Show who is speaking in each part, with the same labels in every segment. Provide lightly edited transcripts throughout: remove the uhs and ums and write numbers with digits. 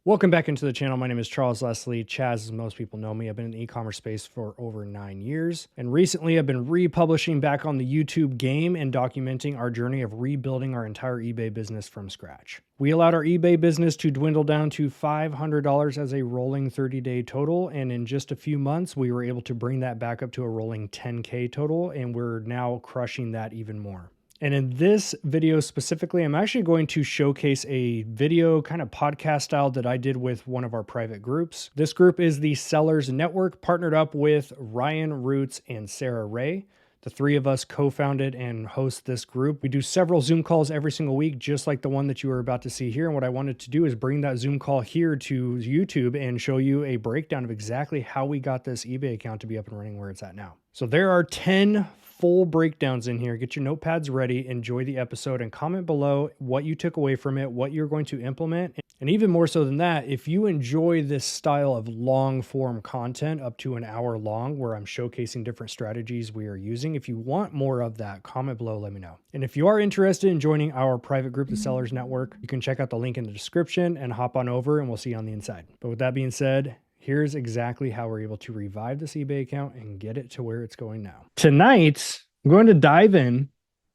Speaker 1: Welcome back into the channel. My name is Charles Leslie. Chaz, as most people know me. I've been in the e-commerce space for over 9 years. And recently I've been republishing back on the YouTube game and documenting our journey of rebuilding our entire eBay business from scratch. We allowed our eBay business to dwindle down to $500 as a rolling 30-day total. And in just a few months, we were able to bring that back up to a rolling 10K total. And we're now crushing that even more. And in this video specifically, I'm actually going to showcase a video kind of podcast style that I did with one of our private groups. This group is the Sellers Network, partnered up with Ryan Roots and Sarah Ray. The three of us co-founded and host this group. We do several Zoom calls every single week, just like the one that you are about to see here. And what I wanted to do is bring that Zoom call here to YouTube and show you a breakdown of exactly how we got this eBay account to be up and running where it's at now. So there are 10 full breakdowns in here. Get your notepads ready, enjoy the episode, and comment below what you took away from it, what you're going to implement. And even more so than that, if you enjoy this style of long form content up to an hour long, where I'm showcasing different strategies we are using, if you want more of that, comment below, let me know. And if you are interested in joining our private group, the Sellers Network, you can check out the link in the description and hop on over and we'll see you on the inside. But with that being said, here's exactly how we're able to revive this eBay account and get it to where it's going now. Tonight, I'm going to dive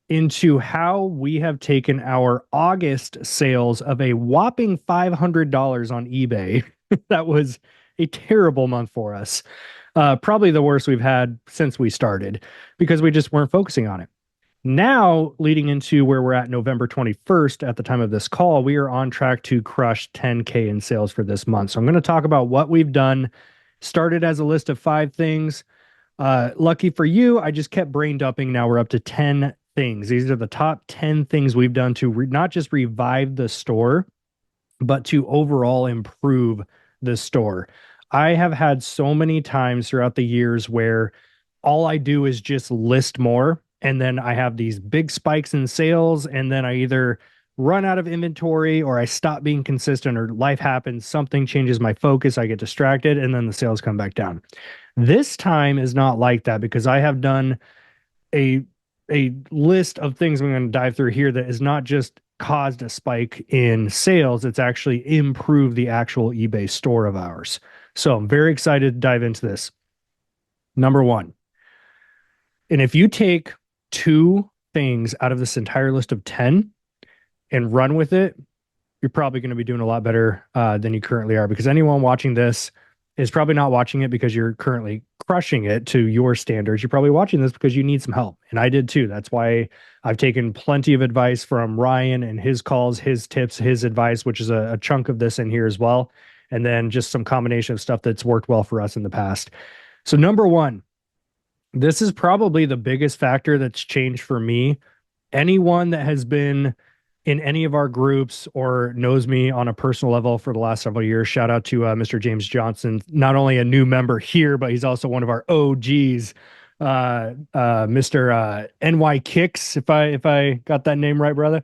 Speaker 1: into how we have taken our August sales of a whopping $500 on eBay. That was a terrible month for us. Probably the worst we've had since we started because we just weren't focusing on it. Now, leading into where we're at November 21st, at the time of this call, we are on track to crush 10K in sales for this month. So I'm going to talk about what we've done. Started as a list of 5 things. Lucky for you, I just kept brain dumping. Now we're up to 10 things. These are the top 10 things we've done to not just revive the store, but to overall improve the store. I have had so many times throughout the years where all I do is just list more. And then I have these big spikes in sales, and then I either run out of inventory or I stop being consistent or life happens, something changes my focus, I get distracted, and then the sales come back down. This time is not like that because I have done a list of things I'm going to dive through here that has not just caused a spike in sales, it's actually improved the actual eBay store of ours. So I'm very excited to dive into this. Number 1. And if you take 2 things out of this entire list of 10 and run with it, you're probably going to be doing a lot better than you currently are, because anyone watching this is probably not watching it because you're currently crushing it to your standards. You're probably watching this because you need some help. And I did too. That's why I've taken plenty of advice from Ryan and his calls, his tips, his advice, which is a chunk of this in here as well. And then just some combination of stuff that's worked well for us in the past. So number 1, this is probably the biggest factor that's changed for me. Anyone that has been in any of our groups or knows me on a personal level for the last several years, shout out to Mr. James Johnson, not only a new member here, but he's also one of our OGs, Mr. NY Kicks, if I got that name right, brother.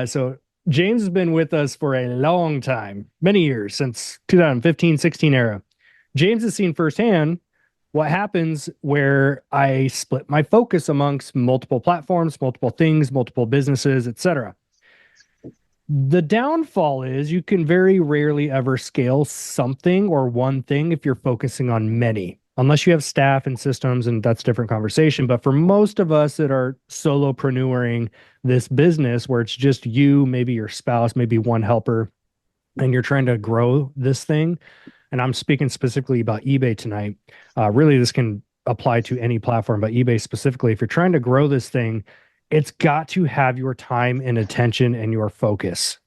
Speaker 1: So James has been with us for a long time, many years, since 2015, 16 era. James has seen firsthand what happens where I split my focus amongst multiple platforms, multiple things, multiple businesses, etc. The downfall is you can very rarely ever scale something or one thing if you're focusing on many, unless you have staff and systems, and that's a different conversation. But for most of us that are solopreneuring this business, where it's just you, maybe your spouse, maybe one helper, and you're trying to grow this thing, and I'm speaking specifically about eBay tonight. Really, this can apply to any platform, but eBay specifically. If you're trying to grow this thing, it's got to have your time and attention and your focus.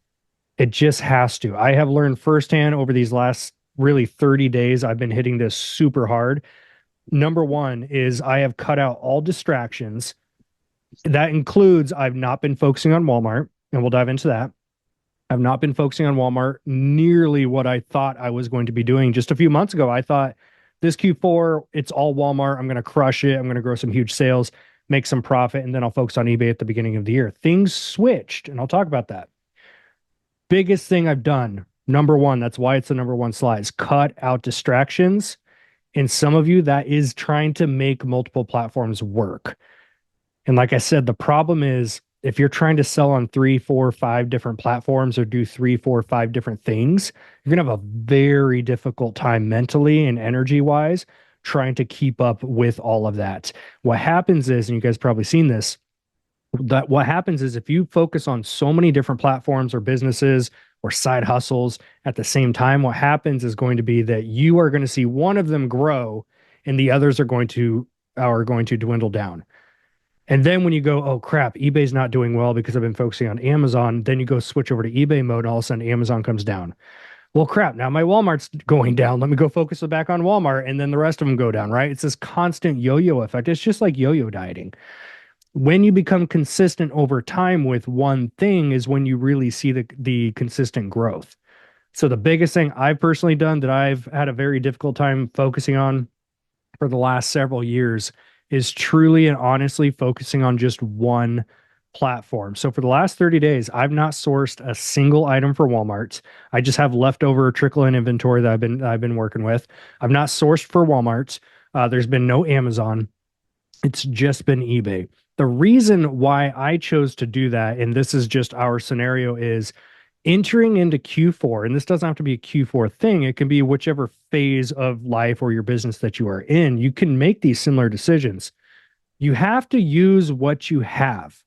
Speaker 1: It just has to. I have learned firsthand over these last really 30 days, I've been hitting this super hard. Number 1 is I have cut out all distractions. That includes I've not been focusing on Walmart, and we'll dive into that. I've not been focusing on Walmart nearly what I thought I was going to be doing. Just a few months ago, I thought this Q4, it's all Walmart. I'm going to crush it. I'm going to grow some huge sales, make some profit, and then I'll focus on eBay at the beginning of the year. Things switched, and I'll talk about that. Biggest thing I've done, number 1, that's why it's the number 1 slide, is cut out distractions. And some of you, that is trying to make multiple platforms work. And like I said, the problem is if you're trying to sell on three, four, five different platforms or do three, four, five different things, you're going to have a very difficult time mentally and energy wise trying to keep up with all of that. What happens is, and you guys probably seen this, that what happens is if you focus on so many different platforms or businesses or side hustles at the same time, what happens is going to be that you are going to see one of them grow and the others are going to dwindle down. And then when you go, oh crap, eBay's not doing well because I've been focusing on Amazon, then you go switch over to eBay mode and all of a sudden Amazon comes down. Well, crap, now my Walmart's going down. Let me go focus back on Walmart and then the rest of them go down, right? It's this constant yo-yo effect. It's just like yo-yo dieting. When you become consistent over time with one thing is when you really see the consistent growth. So the biggest thing I've personally done that I've had a very difficult time focusing on for the last several years is truly and honestly focusing on just one platform. So for the last 30 days, I've not sourced a single item for Walmart. I just have leftover trickle in inventory that I've been working with. I've not sourced for Walmart. There's been no Amazon. It's just been eBay. The reason why I chose to do that, and this is just our scenario, is entering into Q4, and this doesn't have to be a Q4 thing. It can be whichever phase of life or your business that you are in. You can make these similar decisions. You have to use what you have.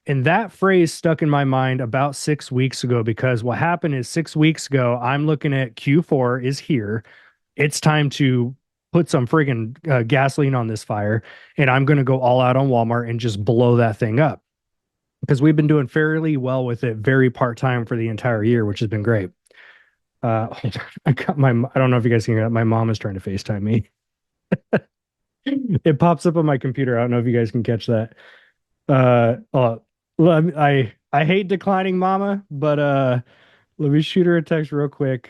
Speaker 1: And that phrase stuck in my mind about 6 weeks ago because what happened is 6 weeks ago, I'm looking at Q4 is here. It's time to put some friggin' gasoline on this fire, and I'm going to go all out on Walmart and just blow that thing up because we've been doing fairly well with it, very part-time for the entire year, which has been great. I don't know if you guys can hear that. My mom is trying to FaceTime me. It pops up on my computer. I don't know if you guys can catch that. Oh, I hate declining mama, but let me shoot her a text real quick.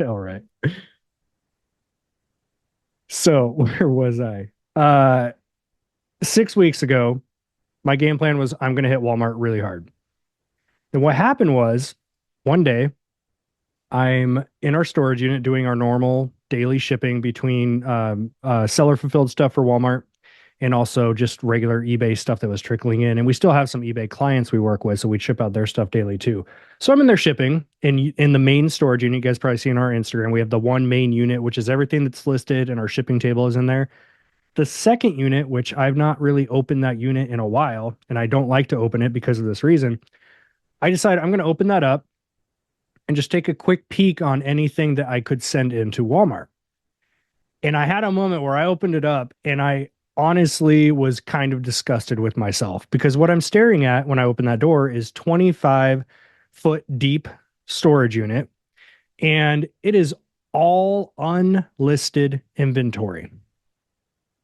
Speaker 1: All right. So where was I? 6 weeks ago, my game plan was I'm going to hit Walmart really hard. And what happened was one day I'm in our storage unit doing our normal daily shipping between seller fulfilled stuff for Walmart and also just regular eBay stuff that was trickling in. And we still have some eBay clients we work with, so we ship out their stuff daily too. So I'm in there shipping in the main storage unit. You guys probably see on our Instagram, we have the one main unit, which is everything that's listed, and our shipping table is in there. The second unit, which I've not really opened that unit in a while, and I don't like to open it because of this reason, I decided I'm going to open that up and just take a quick peek on anything that I could send into Walmart. And I had a moment where I opened it up and I honestly was kind of disgusted with myself because what I'm staring at when I open that door is 25-foot deep storage unit, and it is all unlisted inventory.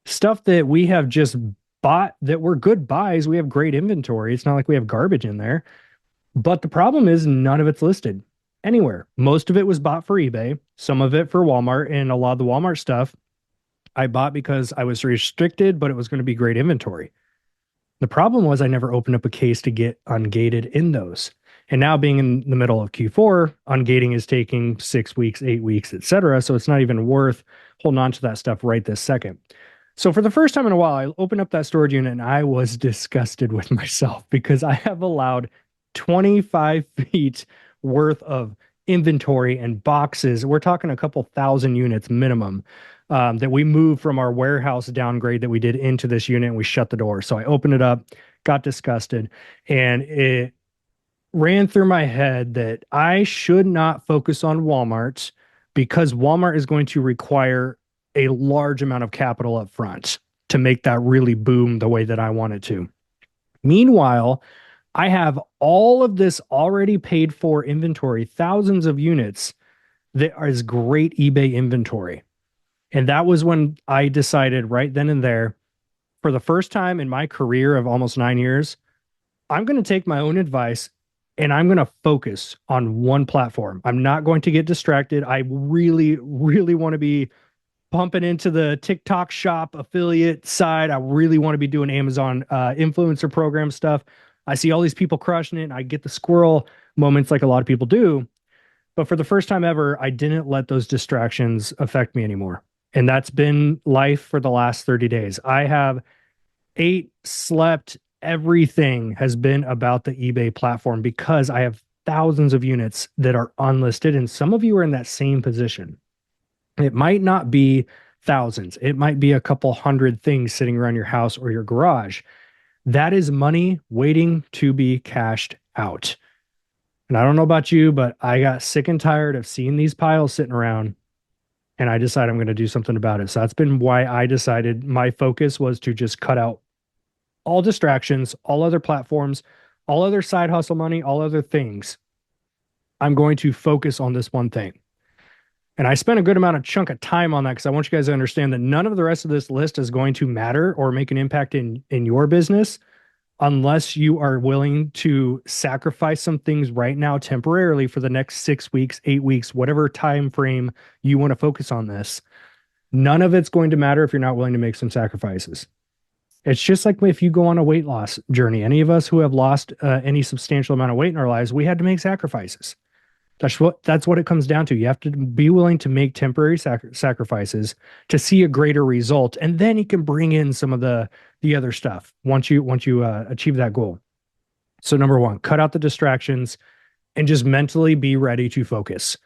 Speaker 1: Stuff that we have just bought that were good buys. We have great inventory. It's not like we have garbage in there. But the problem is none of it's listed anywhere. Most of it was bought for eBay, some of it for Walmart, and a lot of the Walmart stuff I bought because I was restricted, but it was going to be great inventory. The problem was I never opened up a case to get ungated in those. And now being in the middle of Q4, ungating is taking 6 weeks, 8 weeks, etc. So it's not even worth holding on to that stuff right this second. So for the first time in a while, I opened up that storage unit and I was disgusted with myself because I have allowed 25 feet worth of inventory and boxes. We're talking a couple thousand units minimum that we moved from our warehouse downgrade that we did into this unit, and we shut the door. So I opened it up, got disgusted, and it ran through my head that I should not focus on Walmart because Walmart is going to require a large amount of capital up front to make that really boom the way that I want it to. Meanwhile, I have all of this already paid for inventory, thousands of units that is great eBay inventory. And that was when I decided right then and there, for the first time in my career of almost 9 years, I'm going to take my own advice and I'm going to focus on one platform. I'm not going to get distracted. I really, really want to be pumping into the TikTok shop affiliate side. I really want to be doing Amazon influencer program stuff. I see all these people crushing it, and I get the squirrel moments like a lot of people do. But for the first time ever, I didn't let those distractions affect me anymore. And that's been life for the last 30 days. I have ate, slept, everything has been about the eBay platform because I have thousands of units that are unlisted, and some of you are in that same position. It might not be thousands, it might be a couple hundred things sitting around your house or your garage. That is money waiting to be cashed out. And I don't know about you, but I got sick and tired of seeing these piles sitting around, and I decided I'm going to do something about it. So that's been why I decided my focus was to just cut out all distractions, all other platforms, all other side hustle money, all other things. I'm going to focus on this one thing. And I spent a good amount of chunk of time on that because I want you guys to understand that none of the rest of this list is going to matter or make an impact in your business unless you are willing to sacrifice some things right now temporarily for the next 6 weeks, 8 weeks, whatever time frame you want to focus on this. None of it's going to matter if you're not willing to make some sacrifices. It's just like if you go on a weight loss journey. Any of us who have lost any substantial amount of weight in our lives, we had to make sacrifices. That's what it comes down to. You have to be willing to make temporary sacrifices to see a greater result, and then you can bring in some of the other stuff once you achieve that goal. So number one, cut out the distractions and just mentally be ready to focus.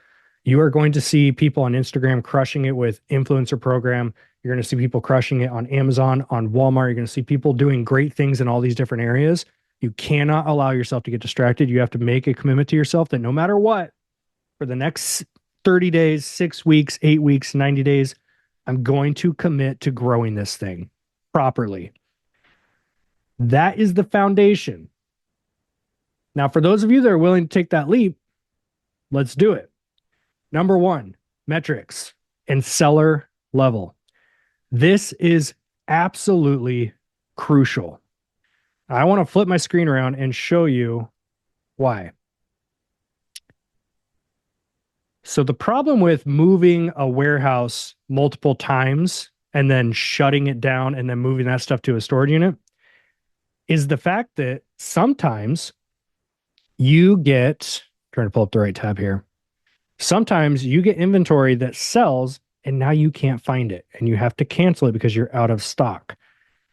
Speaker 1: You are going to see people on Instagram crushing it with influencer program. You're going to see people crushing it on Amazon, on Walmart. You're going to see people doing great things in all these different areas. You cannot allow yourself to get distracted. You have to make a commitment to yourself that no matter what, for the next 30 days, 6 weeks, 8 weeks, 90 days, I'm going to commit to growing this thing properly. That is the foundation. Now, for those of you that are willing to take that leap, let's do it. Number one, metrics and seller level. This is absolutely crucial. I want to flip my screen around and show you why. So the problem with moving a warehouse multiple times and then shutting it down and then moving that stuff to a storage unit is the fact that sometimes you get, trying to pull up the right tab here. Sometimes you get inventory that sells and now you can't find it and you have to cancel it because you're out of stock.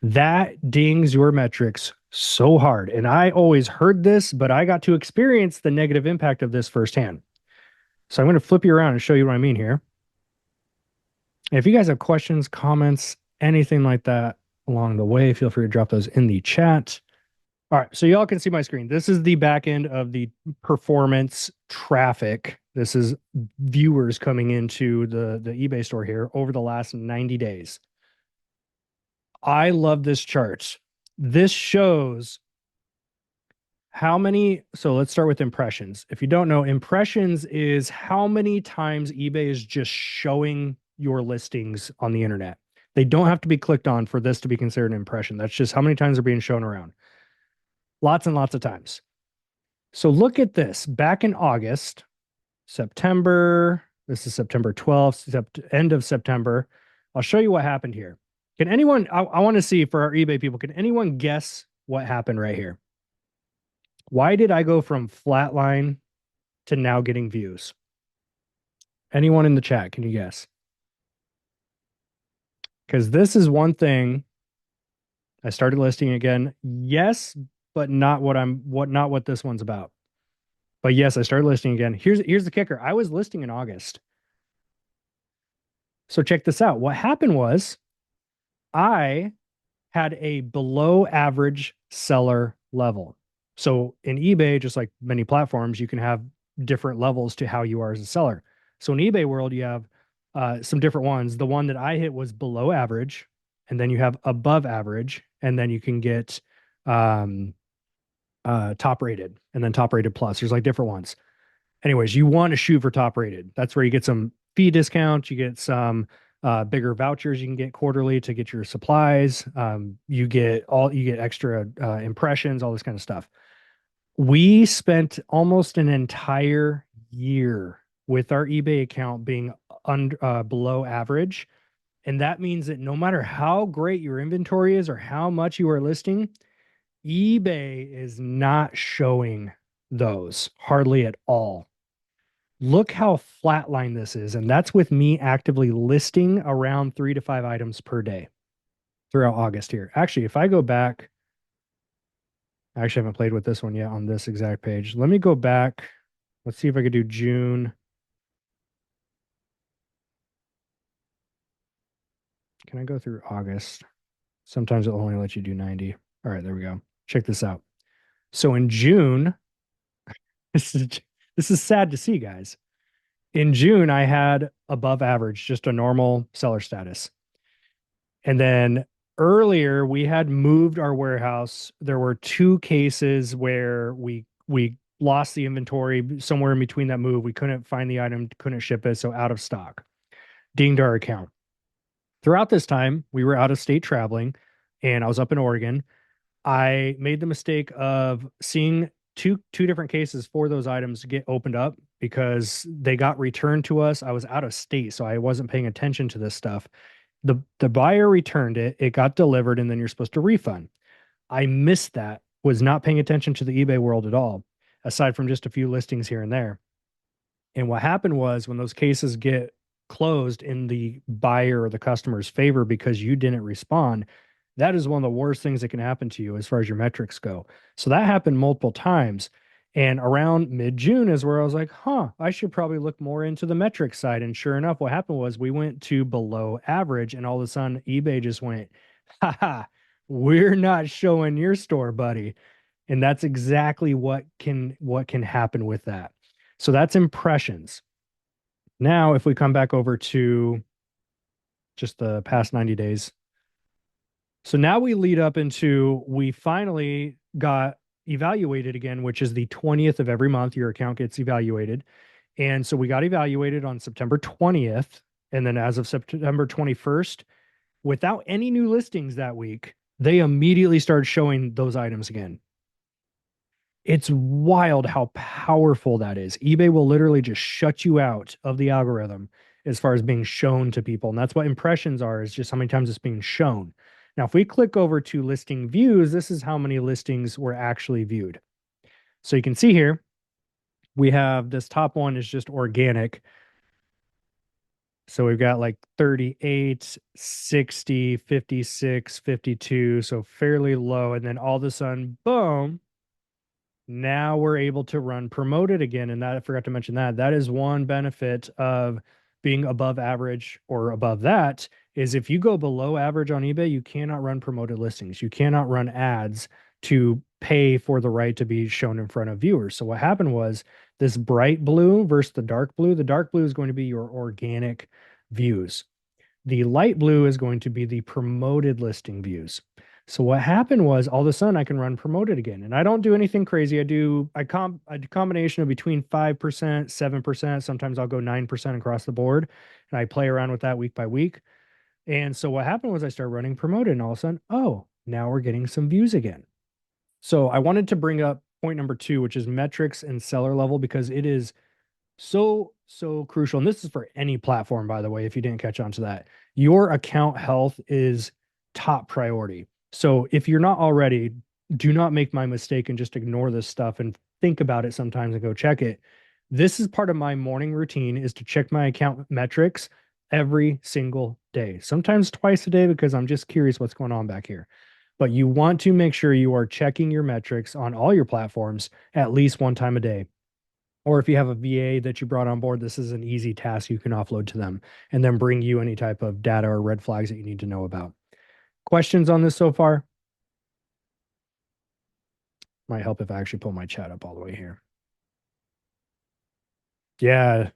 Speaker 1: That dings your metrics so hard. And I always heard this, but I got to experience the negative impact of this firsthand. So I'm going to flip you around and show you what I mean here. If you guys have questions, comments, anything like that along the way, feel free to drop those in the chat. All right, so y'all can see my screen. This is the back end of the performance traffic. This is viewers coming into the eBay store here over the last 90 days. I love this chart. This shows how many, so let's start with impressions. If you don't know, impressions is how many times eBay is just showing your listings on the internet. They don't have to be clicked on for this to be considered an impression. That's just how many times they're being shown around. Lots and lots of times. So look at this. Back in August, September, this is September 12th, end of September. I'll show you what happened here. Can anyone, I want to see for our eBay people, can anyone guess what happened right here? Why did I go from flatline to now getting views? Anyone in the chat, can you guess? Because this is one thing. I started listing again. Yes, but not what this one's about. But yes, I started listing again. Here's the kicker. I was listing in August. So check this out. What happened was I had a below average seller level. So in eBay, just like many platforms, you can have different levels to how you are as a seller. So in eBay world, you have some different ones. The one that I hit was below average, and then you have above average, and then you can get top rated, and then top rated plus. There's like different ones. Anyways, you want to shoot for top rated. That's where you get some fee discounts. You get some bigger vouchers you can get quarterly to get your supplies. You get extra impressions, all this kind of stuff. We spent almost an entire year with our eBay account being below average. And that means that no matter how great your inventory is or how much you are listing, eBay is not showing those hardly at all. Look how flatline this is. And that's with me actively listing around 3 to 5 items per day throughout August here. Actually, if I go back, I actually haven't played with this one yet on this exact page. Let me go back. Let's see if I could do June. Can I go through August? Sometimes it'll only let you do 90. All right, there we go. Check this out. So in June, this is this is sad to see, guys. In June, I had above average, just a normal seller status. And then earlier, we had moved our warehouse. There were two cases where we lost the inventory somewhere in between that move. We couldn't find the item, couldn't ship it, so out of stock. Dinged our account. Throughout this time, we were out of state traveling, and I was up in Oregon. I made the mistake of seeing two different cases for those items get opened up because they got returned to us. I was out of state, so I wasn't paying attention to this stuff. The buyer returned it, it got delivered, and then you're supposed to refund. I missed that, was not paying attention to the eBay world at all, aside from just a few listings here and there. And what happened was when those cases get closed in the buyer or the customer's favor because you didn't respond, that is one of the worst things that can happen to you as far as your metrics go. So that happened multiple times. And around mid June is where I was like, I should probably look more into the metric side. And sure enough, what happened was we went to below average, and all of a sudden, eBay just went, ha, we're not showing your store, buddy. And that's exactly what can happen with that. So that's impressions. Now, if we come back over to just the past 90 days. So now we lead up into we finally got evaluated again, which is the 20th of every month. Your account gets evaluated. And so we got evaluated on September 20th. And then as of September 21st, without any new listings that week, they immediately started showing those items again. It's wild how powerful that is. eBay will literally just shut you out of the algorithm as far as being shown to people. And that's what impressions are, is just how many times it's being shown. Now, if we click over to listing views, this is how many listings were actually viewed. So you can see here, we have this top one is just organic. So we've got like 38, 60, 56, 52. So fairly low. And then all of a sudden, boom, now we're able to run promoted again. And that I forgot to mention that is one benefit of being above average or above that is if you go below average on eBay, you cannot run promoted listings. You cannot run ads to pay for the right to be shown in front of viewers. So what happened was this bright blue versus the dark blue. The dark blue is going to be your organic views. The light blue is going to be the promoted listing views. So what happened was all of a sudden I can run promoted again. And I don't do anything crazy. I do a combination of between 5%, 7%. Sometimes I'll go 9% across the board. And I play around with that week by week. And so what happened was I started running promoted, and all of a sudden, oh, now we're getting some views again. So I wanted to bring up point number 2, which is metrics and seller level, because it is so crucial. And this is for any platform, by the way, if you didn't catch on to that. Your account health is top priority. So if you're not already, do not make my mistake and just ignore this stuff and think about it sometimes and go check it. This is part of my morning routine, is to check my account metrics every single day, sometimes twice a day, because I'm just curious what's going on back here. But you want to make sure you are checking your metrics on all your platforms at least one time a day. Or if you have a VA that you brought on board, this is an easy task you can offload to them and then bring you any type of data or red flags that you need to know about. Questions on this so far? Might help if I actually pull my chat up all the way here. Yeah,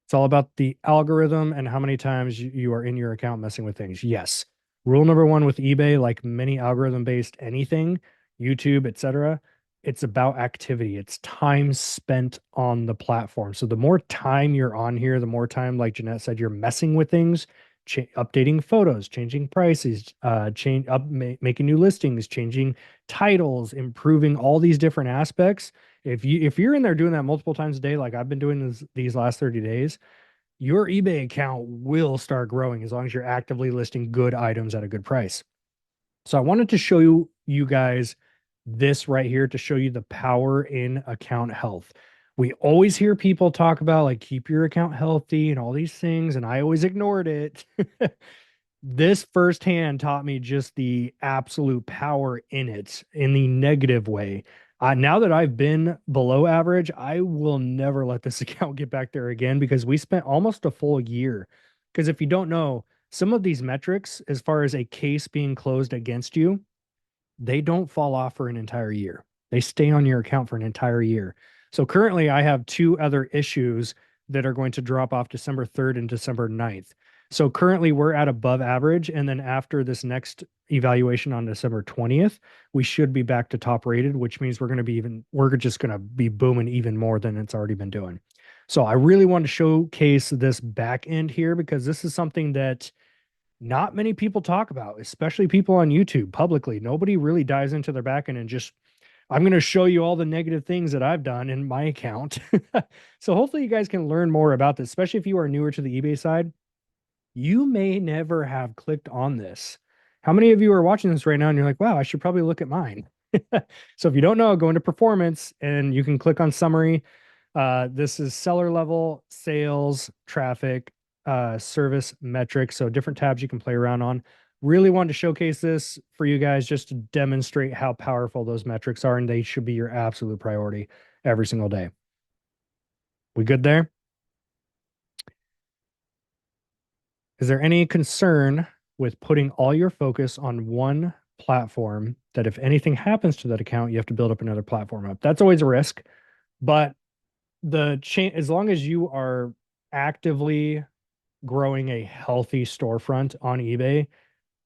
Speaker 1: it's all about the algorithm and how many times you are in your account messing with things. Yes. Rule number one with eBay, like many algorithm-based anything, YouTube, etc., it's about activity. It's time spent on the platform. So the more time you're on here, the more time, like Jeanette said, you're messing with things, updating photos, changing prices, making new listings, changing titles, improving all these different aspects. If you're in there doing that multiple times a day, like I've been doing these last 30 days, your eBay account will start growing as long as you're actively listing good items at a good price. So I wanted to show you guys this right here to show you the power in account health. We always hear people talk about like keep your account healthy and all these things, and I always ignored it. This firsthand taught me just the absolute power in it in the negative way. Now that I've been below average, I will never let this account get back there again because we spent almost a full year. Because if you don't know, some of these metrics, as far as a case being closed against you, they don't fall off for an entire year. They stay on your account for an entire year. So currently, I have two other issues that are going to drop off December 3rd and December 9th. So currently, we're at above average. And then after this next evaluation on December 20th, we should be back to top rated, which means we're just going to be booming even more than it's already been doing. So I really want to showcase this back end here because this is something that not many people talk about, especially people on YouTube publicly. Nobody really dives into their backend and just, I'm going to show you all the negative things that I've done in my account. So hopefully you guys can learn more about this, especially if you are newer to the eBay side. You may never have clicked on this. How many of you are watching this right now and you're like, wow, I should probably look at mine? So if you don't know, go into performance and you can click on summary. This is seller level, sales, traffic, service metrics. So different tabs you can play around on. Really wanted to showcase this for you guys just to demonstrate how powerful those metrics are, and they should be your absolute priority every single day. We good there? Is there any concern with putting all your focus on one platform that if anything happens to that account, you have to build up another platform up? That's always a risk, but as long as you are actively growing a healthy storefront on eBay,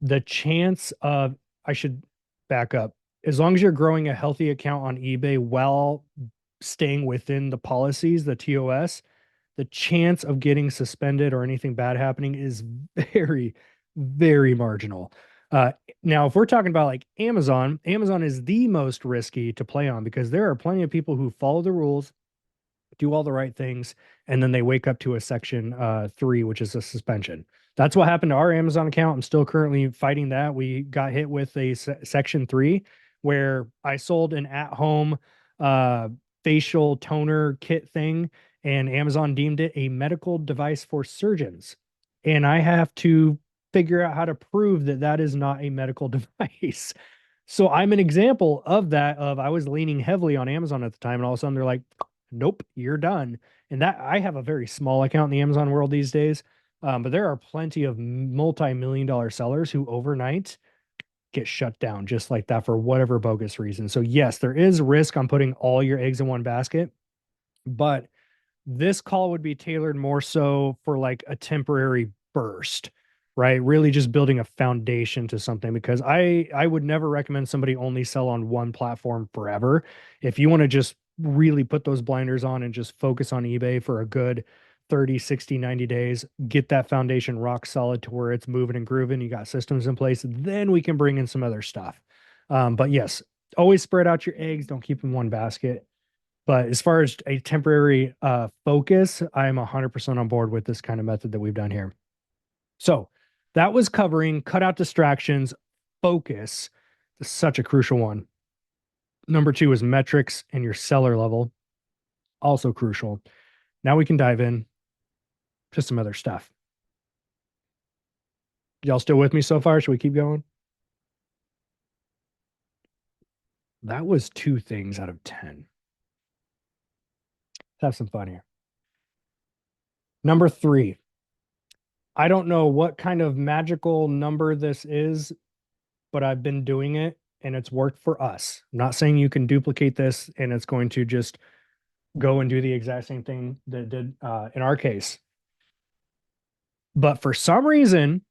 Speaker 1: the chance of, I should back up. As long as you're growing a healthy account on eBay while staying within the policies, the TOS, the chance of getting suspended or anything bad happening is very, very marginal. Uh, Now, if we're talking about like Amazon, Amazon is the most risky to play on because there are plenty of people who follow the rules, do all the right things, and then they wake up to a section 3, which is a suspension. That's what happened to our Amazon account. I'm still currently fighting that. We got hit with a section 3 where I sold an at-home uh, facial toner kit thing, and Amazon deemed it a medical device for surgeons. And I have to figure out how to prove that that is not a medical device. So I'm an example of that. Of I was leaning heavily on Amazon at the time, and all of a sudden they're like, nope, you're done. And that I have a very small account in the Amazon world these days. But there are plenty of multi-million dollar sellers who overnight get shut down just like that for whatever bogus reason. So yes, there is risk on putting all your eggs in one basket, but this call would be tailored more so for like a temporary burst, right? Really just building a foundation to something because I would never recommend somebody only sell on one platform forever. If you want to just really put those blinders on and just focus on eBay for a good 30, 60, 90 days, get that foundation rock solid to where it's moving and grooving, you got systems in place, then we can bring in some other stuff. But yes, always spread out your eggs, don't keep in one basket. But as far as a temporary focus, I'm 100% on board with this kind of method that we've done here. So that was covering cut out distractions, focus. Such a crucial one. Number 2 is metrics and your seller level, also crucial. Now we can dive in to some other stuff. Y'all still with me so far? Should we keep going? That was 2 things out of 10. Let's have some fun here. Number 3, I don't know what kind of magical number this is, but I've been doing it and it's worked for us. I'm not saying you can duplicate this and it's going to just go and do the exact same thing that it did in our case. But for some reason,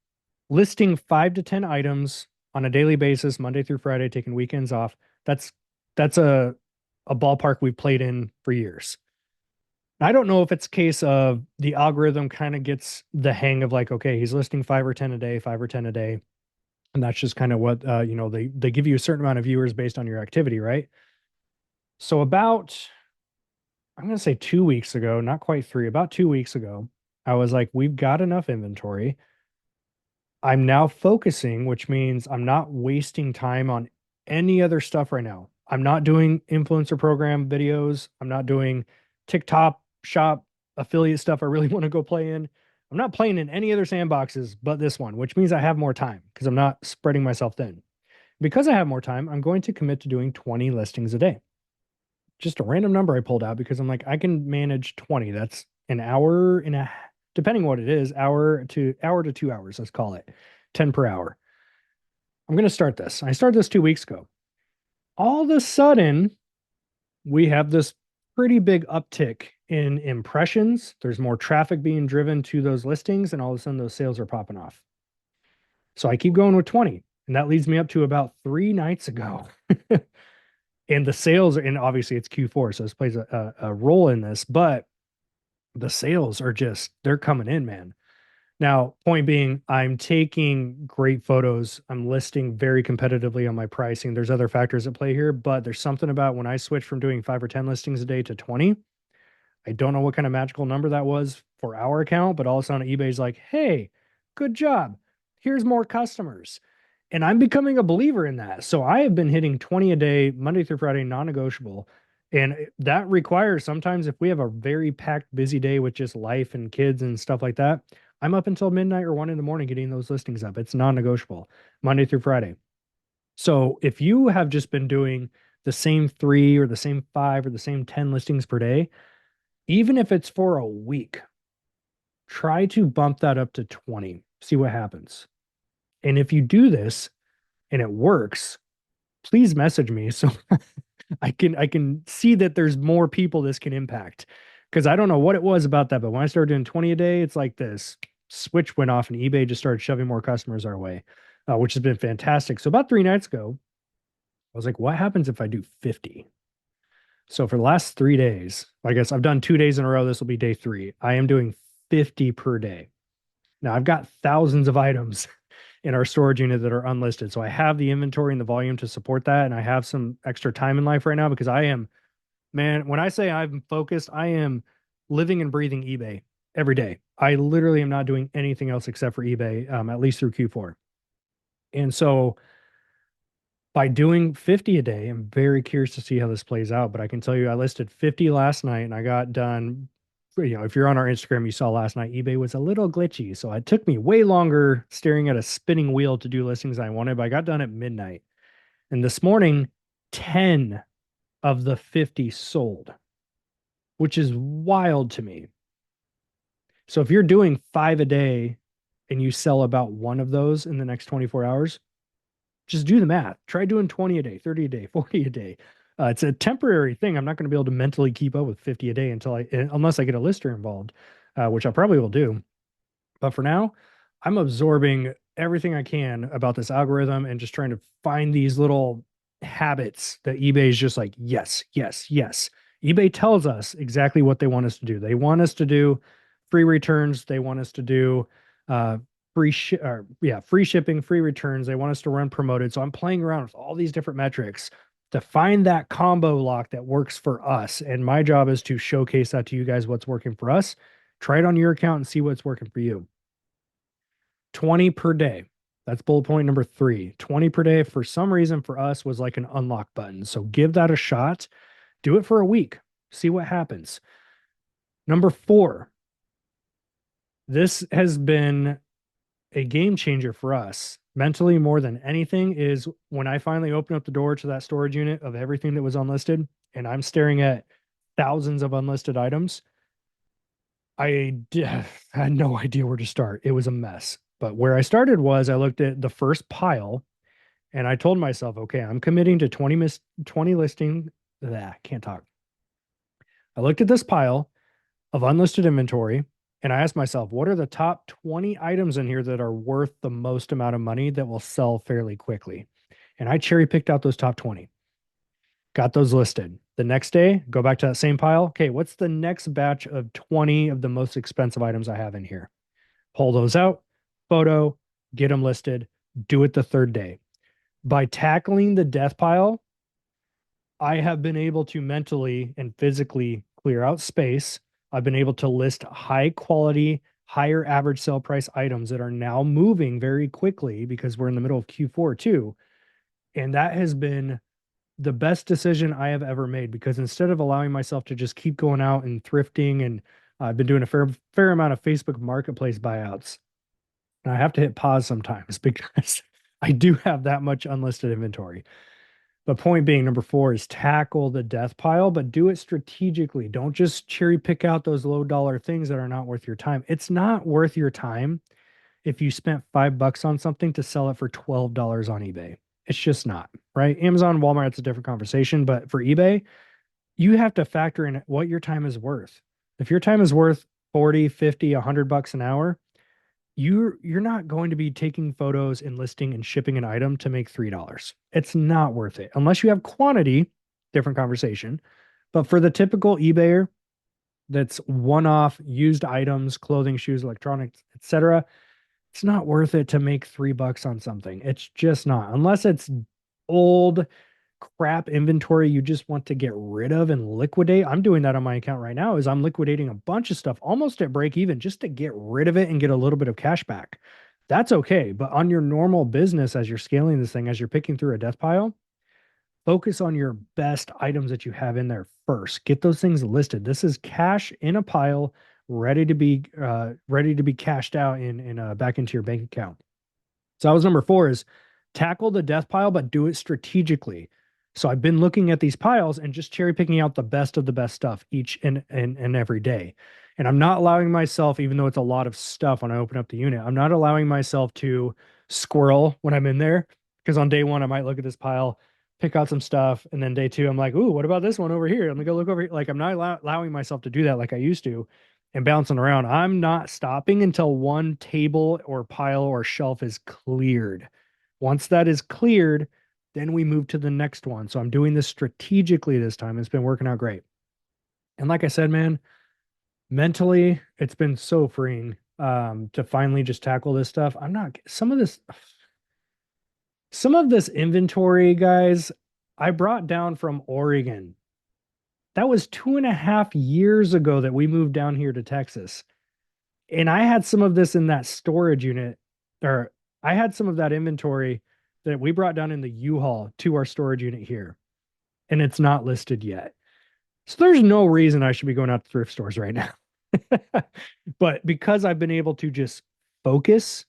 Speaker 1: listing 5 to 10 items on a daily basis, Monday through Friday, taking weekends off, that's a ballpark we've played in for years. I don't know if it's a case of the algorithm kind of gets the hang of like, okay, he's listing 5 or 10 a day, 5 or 10 a day. And that's just kind of what, they give you a certain amount of viewers based on your activity, right? So I'm going to say 2 weeks ago, not quite 3, about 2 weeks ago, I was like, we've got enough inventory. I'm now focusing, which means I'm not wasting time on any other stuff right now. I'm not doing influencer program videos. I'm not doing TikTok shop affiliate stuff I really want to go play in. I'm not playing in any other sandboxes but this one, which means I have more time because I'm not spreading myself thin. Because I have more time, I'm going to commit to doing 20 listings a day. Just a random number I pulled out because I'm like, I can manage 20. That's an hour and a, depending what it is, hour to 2 hours, let's call it 10 per hour. I'm going to start this. I started this 2 weeks ago. All of a sudden, we have this pretty big uptick in impressions. There's more traffic being driven to those listings, and all of a sudden, those sales are popping off. So I keep going with 20, and that leads me up to about 3 nights ago. And the sales are, and obviously it's Q4, so this plays a role in this, but the sales are just, they're coming in, man. Now, point being, I'm taking great photos. I'm listing very competitively on my pricing. There's other factors at play here, but there's something about when I switch from doing 5 or 10 listings a day to 20. I don't know what kind of magical number that was for our account, but all of a sudden eBay's like, hey, good job. Here's more customers. And I'm becoming a believer in that. So I have been hitting 20 a day, Monday through Friday, non-negotiable. And that requires sometimes if we have a very packed, busy day with just life and kids and stuff like that, I'm up until midnight or 1 in the morning getting those listings up. It's non-negotiable, Monday through Friday. So if you have just been doing the same 3 or the same 5 or the same 10 listings per day, even if it's for a week, try to bump that up to 20, see what happens. And if you do this and it works, please message me so I can see that there's more people this can impact. Because I don't know what it was about that, but when I started doing 20 a day, it's like this switch went off and eBay just started shoving more customers our way, which has been fantastic. So about 3 nights ago, I was like, what happens if I do 50? So for the last 3 days, I guess I've done 2 days in a row. This will be day three. I am doing 50 per day. Now I've got thousands of items in our storage unit that are unlisted. So I have the inventory and the volume to support that. And I have some extra time in life right now because I am, man, when I say I'm focused, I am living and breathing eBay every day. I literally am not doing anything else except for eBay, at least through Q4. And so by doing 50 a day, I'm very curious to see how this plays out. But I can tell you, I listed 50 last night and I got done. If you're on our Instagram, you saw last night, eBay was a little glitchy. So it took me way longer staring at a spinning wheel to do listings than I wanted, but I got done at midnight. And this morning, 10 of the 50 sold, which is wild to me. So if you're doing 5 a day and you sell about one of those in the next 24 hours, just do the math. Try doing 20 a day, 30 a day, 40 a day. It's a temporary thing. I'm not going to be able to mentally keep up with 50 a day unless I get a lister involved, which I probably will do. But for now, I'm absorbing everything I can about this algorithm and just trying to find these little habits that eBay is just like, yes, yes, yes. eBay tells us exactly what they want us to do. They want us to do free returns. They want us to do uh, free shipping, free returns. They want us to run promoted. So I'm playing around with all these different metrics to find that combo lock that works for us. And my job is to showcase that to you guys, what's working for us. Try it on your account and see what's working for you. 20 per day. That's bullet point number 3. 20 per day, for some reason, for us was like an unlock button. So give that a shot. Do it for a week. See what happens. Number 4. This has been a game changer for us mentally more than anything is when I finally open up the door to that storage unit of everything that was unlisted and I'm staring at thousands of unlisted items. Had no idea where to start. It was a mess. But where I started was I looked at the first pile and I told myself, okay, I'm committing to 20 listing. Can't talk. I looked at this pile of unlisted inventory and I asked myself, what are the top 20 items in here that are worth the most amount of money that will sell fairly quickly? And I cherry picked out those top 20, got those listed. The next day, go back to that same pile. Okay, what's the next batch of 20 of the most expensive items I have in here? Pull those out, photo, get them listed, do it the third day. By tackling the death pile, I have been able to mentally and physically clear out space. I've been able to list high quality, higher average sale price items that are now moving very quickly because we're in the middle of Q4 too. And that has been the best decision I have ever made, because instead of allowing myself to just keep going out and thrifting, and I've been doing a fair amount of Facebook Marketplace buyouts. And I have to hit pause sometimes because I do have that much unlisted inventory. But point being, number four is tackle the death pile, but do it strategically. Don't just cherry pick out those low dollar things that are not worth your time. It's not worth your time if you spent $5 on something to sell it for $12 on eBay. It's just not, right? Amazon, Walmart, it's a different conversation. But for eBay, you have to factor in what your time is worth. If your time is worth 40, 50, $100 an hour, you're not going to be taking photos and listing and shipping an item to make $3. It's not worth it unless you have quantity, different conversation. But for the typical eBayer that's one-off used items, clothing, shoes, electronics, etc., it's not worth it to make $3 on something. It's just not, unless it's old crap inventory you just want to get rid of and liquidate. I'm doing that on my account right now, is I'm liquidating a bunch of stuff almost at break even just to get rid of it and get a little bit of cash back. That's okay. But on your normal business, as you're scaling this thing, as you're picking through a death pile, focus on your best items that you have in there first. Get those things listed. This is cash in a pile, ready to be cashed out in back into your bank account. So that was number four, is tackle the death pile, but do it strategically. So I've been looking at these piles and just cherry picking out the best of the best stuff each and every day. And I'm not allowing myself, even though it's a lot of stuff when I open up the unit, I'm not allowing myself to squirrel when I'm in there. Because on day one, I might look at this pile, pick out some stuff. And then day two, I'm like, ooh, what about this one over here? Let me go look over here. Like, I'm not allowing myself to do that like I used to and bouncing around. I'm not stopping until one table or pile or shelf is cleared. Once that is cleared, then we move to the next one. So I'm doing this strategically this time. It's been working out great. And like I said, man, mentally, it's been so freeing to finally just tackle this stuff. I'm not some of this inventory, guys, I brought down from Oregon. That was 2.5 years ago that we moved down here to Texas. And I had some of this in that storage unit, or I had some of that inventory that we brought down in the U-Haul to our storage unit here, and it's not listed yet. So there's no reason I should be going out to thrift stores right now. But because I've been able to just focus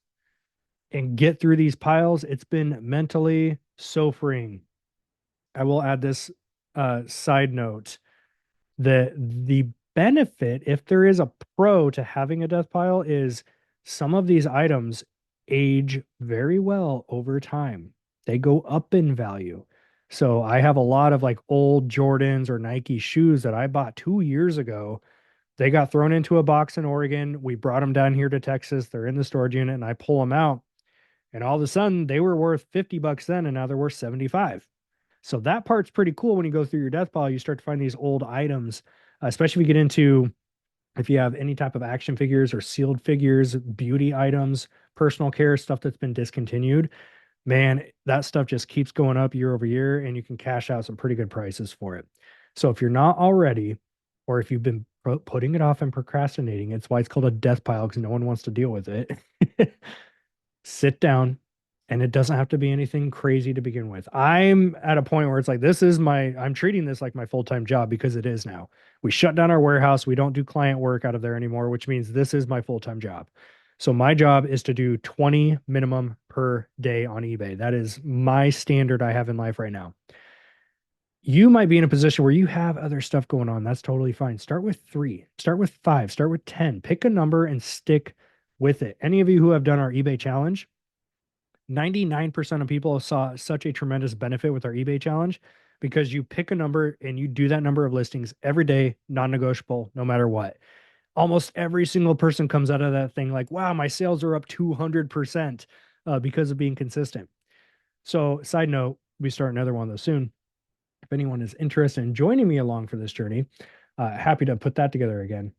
Speaker 1: and get through these piles, it's been mentally so freeing. I will add this side note that the benefit, if there is a pro to having a death pile, is some of these items age very well over time. They go up in value. So I have a lot of like old Jordans or Nike shoes that I bought 2 years ago. They got thrown into a box in Oregon. We brought them down here to Texas. They're in the storage unit, and I pull them out. And all of a sudden, they were worth $50 then, and now they're worth 75. So that part's pretty cool. When you go through your death pile, you start to find these old items, especially if you get into, if you have any type of action figures or sealed figures, beauty items, personal care stuff that's been discontinued. Man, that stuff just keeps going up year over year, and you can cash out some pretty good prices for it. So if you're not already, or if you've been putting it off and procrastinating, it's why it's called a death pile, because no one wants to deal with it. Sit down, and it doesn't have to be anything crazy to begin with. I'm at a point where it's like, I'm treating this like my full-time job, because it is now. We shut down our warehouse. We don't do client work out of there anymore, which means this is my full-time job. So my job is to do 20 minimum per day on eBay. That is my standard I have in life right now. You might be in a position where you have other stuff going on. That's totally fine. Start with 3, start with 5, start with 10. Pick a number and stick with it. Any of you who have done our eBay challenge, 99% of people saw such a tremendous benefit with our eBay challenge, because you pick a number and you do that number of listings every day, non-negotiable, no matter what. Almost every single person comes out of that thing like, wow, my sales are up 200% because of being consistent. So side note, we start another one of those soon. If anyone is interested in joining me along for this journey, happy to put that together again.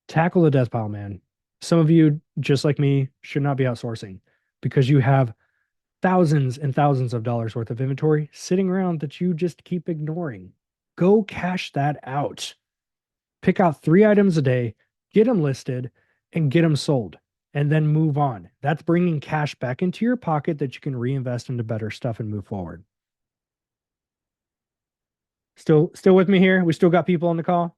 Speaker 1: Tackle the death pile, man. Some of you, just like me, should not be outsourcing, because you have thousands and thousands of dollars worth of inventory sitting around that you just keep ignoring. Go cash that out. Pick out 3 items a day, get them listed, and get them sold, and then move on. That's bringing cash back into your pocket that you can reinvest into better stuff and move forward. Still with me here? We still got people on the call.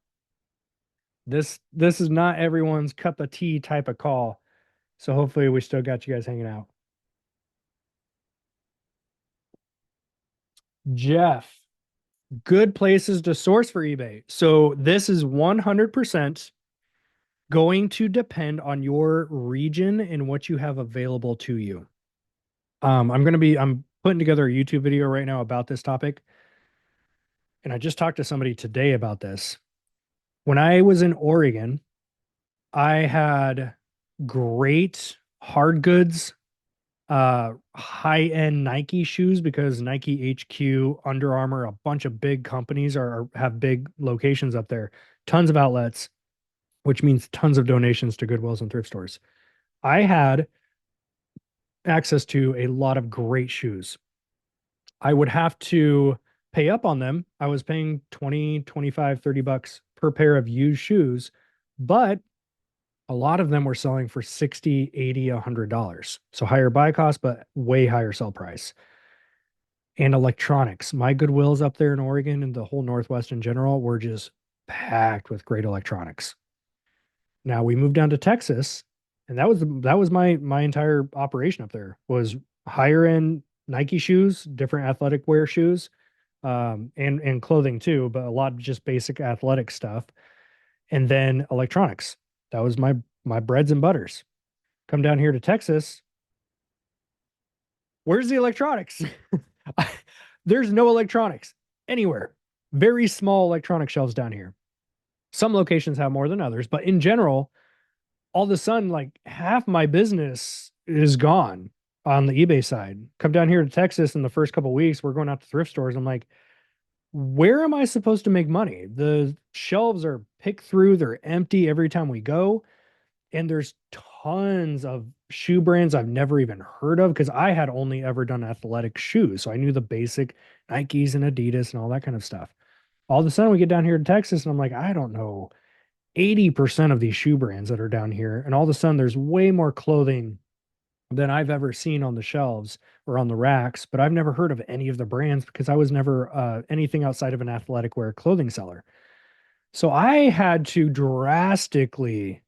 Speaker 1: This is not everyone's cup of tea type of call. So hopefully we still got you guys hanging out. Jeff, good places to source for eBay. So this is 100% going to depend on your region and what you have available to you. I'm putting together a YouTube video right now about this topic, and I just talked to somebody today about this. When I was in Oregon, I had great hard goods, high-end Nike shoes because Nike HQ, Under Armour, a bunch of big companies have big locations up there, tons of outlets, which means tons of donations to Goodwills and thrift stores. I had access to a lot of great shoes. I would have to pay up on them. I was paying 20, 25, 30 bucks per pair of used shoes, but a lot of them were selling for 60, 80, $100. So higher buy cost, but way higher sell price. And electronics. My Goodwills up there in Oregon and the whole Northwest in general were just packed with great electronics. Now we moved down to Texas, and that was my entire operation up there was higher end Nike shoes, different athletic wear shoes, and clothing too, but a lot of just basic athletic stuff, and then electronics. That was my breads and butters. Come down here to Texas. Where's the electronics? There's no electronics anywhere. Very small electronic shelves down here. Some locations have more than others, but in general, all of a sudden, like half my business is gone on the eBay side. Come down here to Texas in the first couple of weeks, we're going out to thrift stores. I'm like, where am I supposed to make money? The shelves are picked through, they're empty every time we go. And there's tons of shoe brands I've never even heard of because I had only ever done athletic shoes. So I knew the basic Nikes and Adidas and all that kind of stuff. All of a sudden, we get down here to Texas and I'm like, I don't know 80% of these shoe brands that are down here. And all of a sudden, there's way more clothing than I've ever seen on the shelves or on the racks. But I've never heard of any of the brands because I was never anything outside of an athletic wear clothing seller. So I had to drastically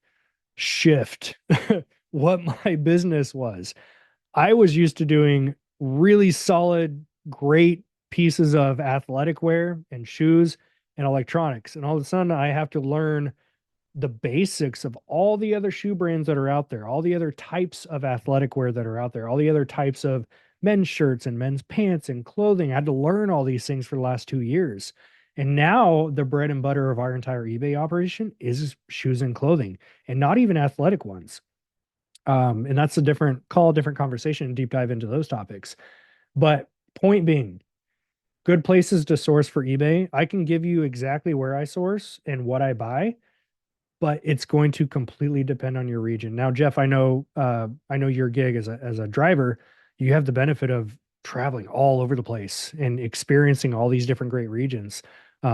Speaker 1: shift what my business was. I was used to doing really solid, great pieces of athletic wear and shoes and electronics. And all of a sudden, I have to learn the basics of all the other shoe brands that are out there, all the other types of athletic wear that are out there, all the other types of men's shirts and men's pants and clothing. I had to learn all these things for the last 2 years. And now the bread and butter of our entire eBay operation is shoes and clothing, and not even athletic ones. And that's a different conversation and deep dive into those topics. But point being, good places to source for eBay. I can give you exactly where I source and what I buy, but it's going to completely depend on your region. Now, Jeff, I know your gig as a driver, you have the benefit of traveling all over the place and experiencing all these different great regions.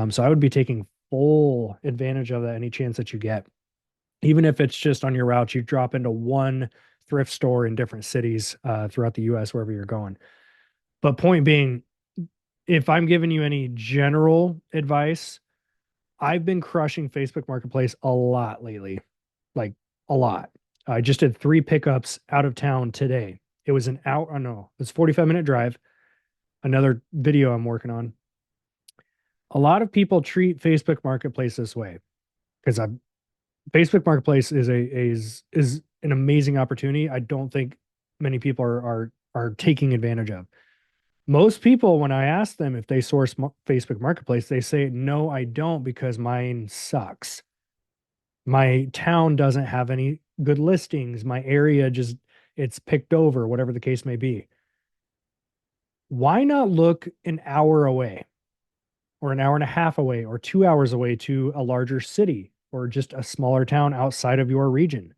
Speaker 1: So I would be taking full advantage of that any chance that you get. Even if it's just on your route, you drop into one thrift store in different cities throughout the US, wherever you're going. But point being, if I'm giving you any general advice, I've been crushing Facebook Marketplace a lot lately, like a lot. I just did 3 pickups out of town today. It was an hour, oh no, it was 45-minute drive. Another video I'm working on. A lot of people treat Facebook Marketplace this way because I Facebook Marketplace is an amazing opportunity. I don't think many people are taking advantage of. Most people, when I ask them if they source Facebook Marketplace, they say, no, I don't because mine sucks. My town doesn't have any good listings. My area just, it's picked over, whatever the case may be. Why not look an hour away or an hour and a half away or 2 hours away to a larger city or just a smaller town outside of your region?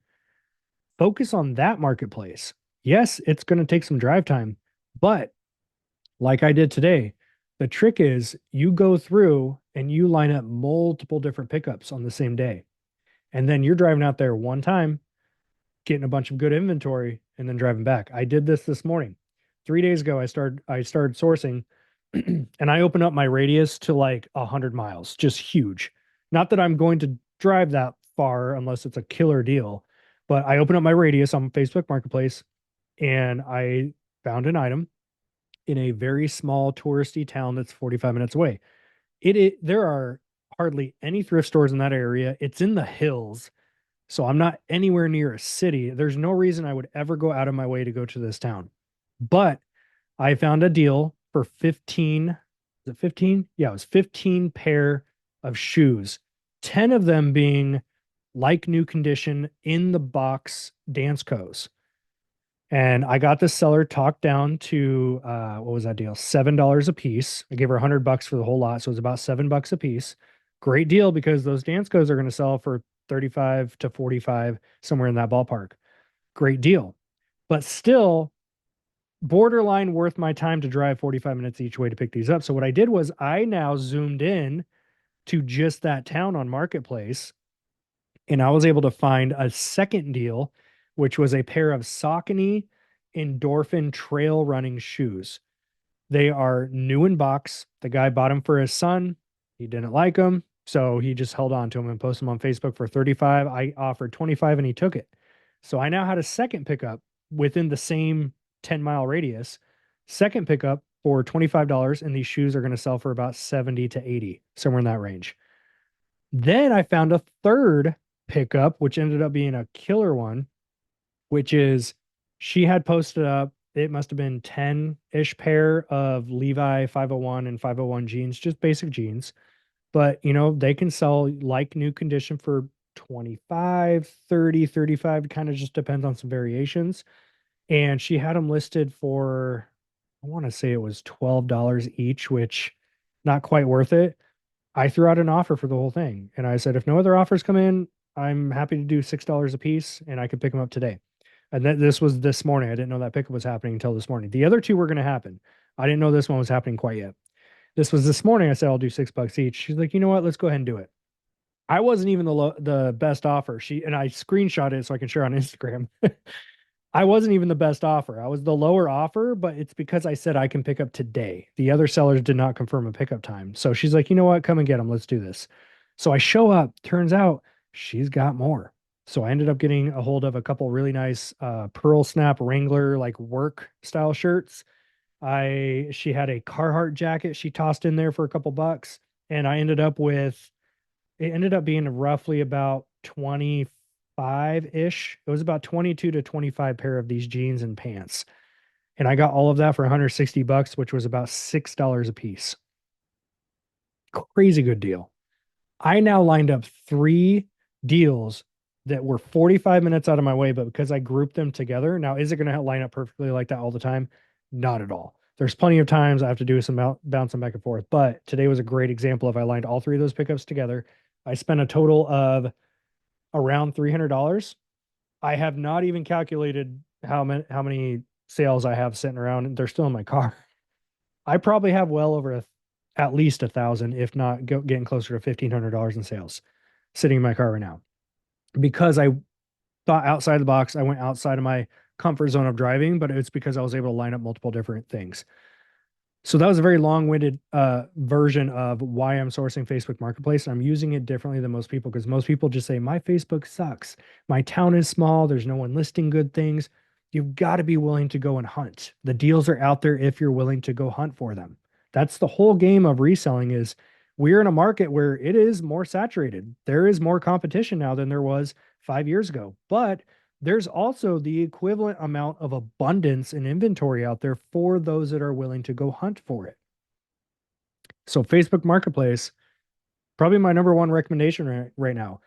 Speaker 1: Focus on that marketplace. Yes, it's going to take some drive time, but like I did today, the trick is you go through and you line up multiple different pickups on the same day. And then you're driving out there one time, getting a bunch of good inventory, and then driving back. I did this morning. 3 days ago, I started sourcing. and I open up my radius to like 100 miles, just huge. Not that I'm going to drive that far unless it's a killer deal, but I open up my radius on Facebook Marketplace and I found an item in a very small touristy town that's 45 minutes away. There are hardly any thrift stores in that area. It's in the hills, so I'm not anywhere near a city. There's no reason I would ever go out of my way to go to this town. But I found a deal for 15, is it 15? Yeah, it was 15 pair of shoes. 10 of them being like new condition in the box dance co's. And I got the seller talked down to what was that deal? $7 a piece. I gave her $100 for the whole lot, so it was about $7 a piece. Great deal because those dance codes are going to sell for 35 to 45, somewhere in that ballpark. Great deal. But still borderline worth my time to drive 45 minutes each way to pick these up. So what I did was I now zoomed in to just that town on Marketplace, and I was able to find a second deal, which was a pair of Saucony Endorphin trail running shoes. They are new in box. The guy bought them for his son. He didn't like them, so he just held on to them and posted them on Facebook for 35. I offered 25 and he took it. So I now had a second pickup within the same 10-mile radius. Second pickup for $25, and these shoes are going to sell for about 70 to 80, somewhere in that range. Then I found a third pickup, which ended up being a killer one, which is she had posted up, it must have been 10-ish pair of Levi 501 and 501 jeans, just basic jeans. But, they can sell like new condition for 25, 30, 35, kind of just depends on some variations. And she had them listed for, I want to say it was $12 each, which not quite worth it. I threw out an offer for the whole thing. And I said, if no other offers come in, I'm happy to do $6 a piece and I could pick them up today. And this was this morning. I didn't know that pickup was happening until this morning. The other two were going to happen. I didn't know this one was happening quite yet. This was this morning. I said, I'll do $6 each. She's like, you know what? Let's go ahead and do it. I wasn't even the best offer. And I screenshot it so I can share on Instagram. I wasn't even the best offer. I was the lower offer, but it's because I said I can pick up today. The other sellers did not confirm a pickup time. So she's like, you know what? Come and get them. Let's do this. So I show up. Turns out she's got more. So I ended up getting a hold of a couple really nice pearl snap Wrangler like work style shirts. She had a Carhartt jacket she tossed in there for a couple bucks. And it ended up being roughly about 25-ish. It was about 22 to 25 pair of these jeans and pants. And I got all of that for $160, which was about $6 a piece. Crazy good deal. I now lined up three deals that were 45 minutes out of my way, but because I grouped them together, now is it going to line up perfectly like that all the time? Not at all. There's plenty of times I have to do some bouncing back and forth, but today was a great example of I lined all three of those pickups together. I spent a total of around $300. I have not even calculated how many sales I have sitting around. They're still in my car. I probably have well over at least 1,000, if not getting closer to $1,500 in sales sitting in my car right now because I thought outside the box. I went outside of my comfort zone of driving, but it's because I was able to line up multiple different things. So that was a very long-winded version of why I'm sourcing Facebook Marketplace. I'm using it differently than most people because most people just say, my Facebook sucks. My town is small. There's no one listing good things. You've got to be willing to go and hunt. The deals are out there if you're willing to go hunt for them. That's the whole game of reselling is we're in a market where it is more saturated. There is more competition now than there was 5 years ago. But there's also the equivalent amount of abundance and inventory out there for those that are willing to go hunt for it. So Facebook Marketplace, probably my number one recommendation right now.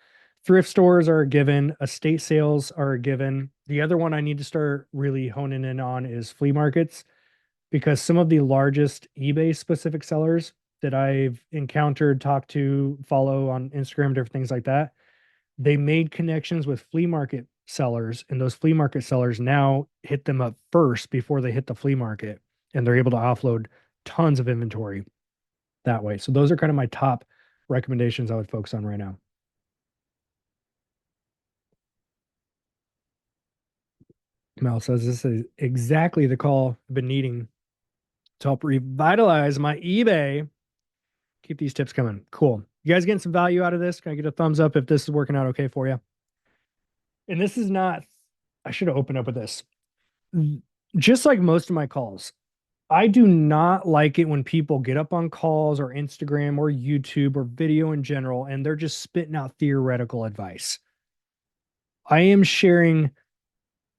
Speaker 1: Thrift stores are a given, estate sales are a given. The other one I need to start really honing in on is flea markets because some of the largest eBay specific sellers that I've encountered, talked to, follow on Instagram, different things like that, they made connections with flea market sellers, and those flea market sellers now hit them up first before they hit the flea market, and they're able to offload tons of inventory that way. So those are kind of my top recommendations I would focus on right now. Mel says this is exactly the call I've been needing. to help revitalize my eBay. Keep these tips coming. Cool. You guys getting some value out of this? Can I get a thumbs up if this is working out okay for you? And this is not, I should have opened up with this. Just like most of my calls, I do not like it when people get up on calls or Instagram or YouTube or video in general and they're just spitting out theoretical advice. I am sharing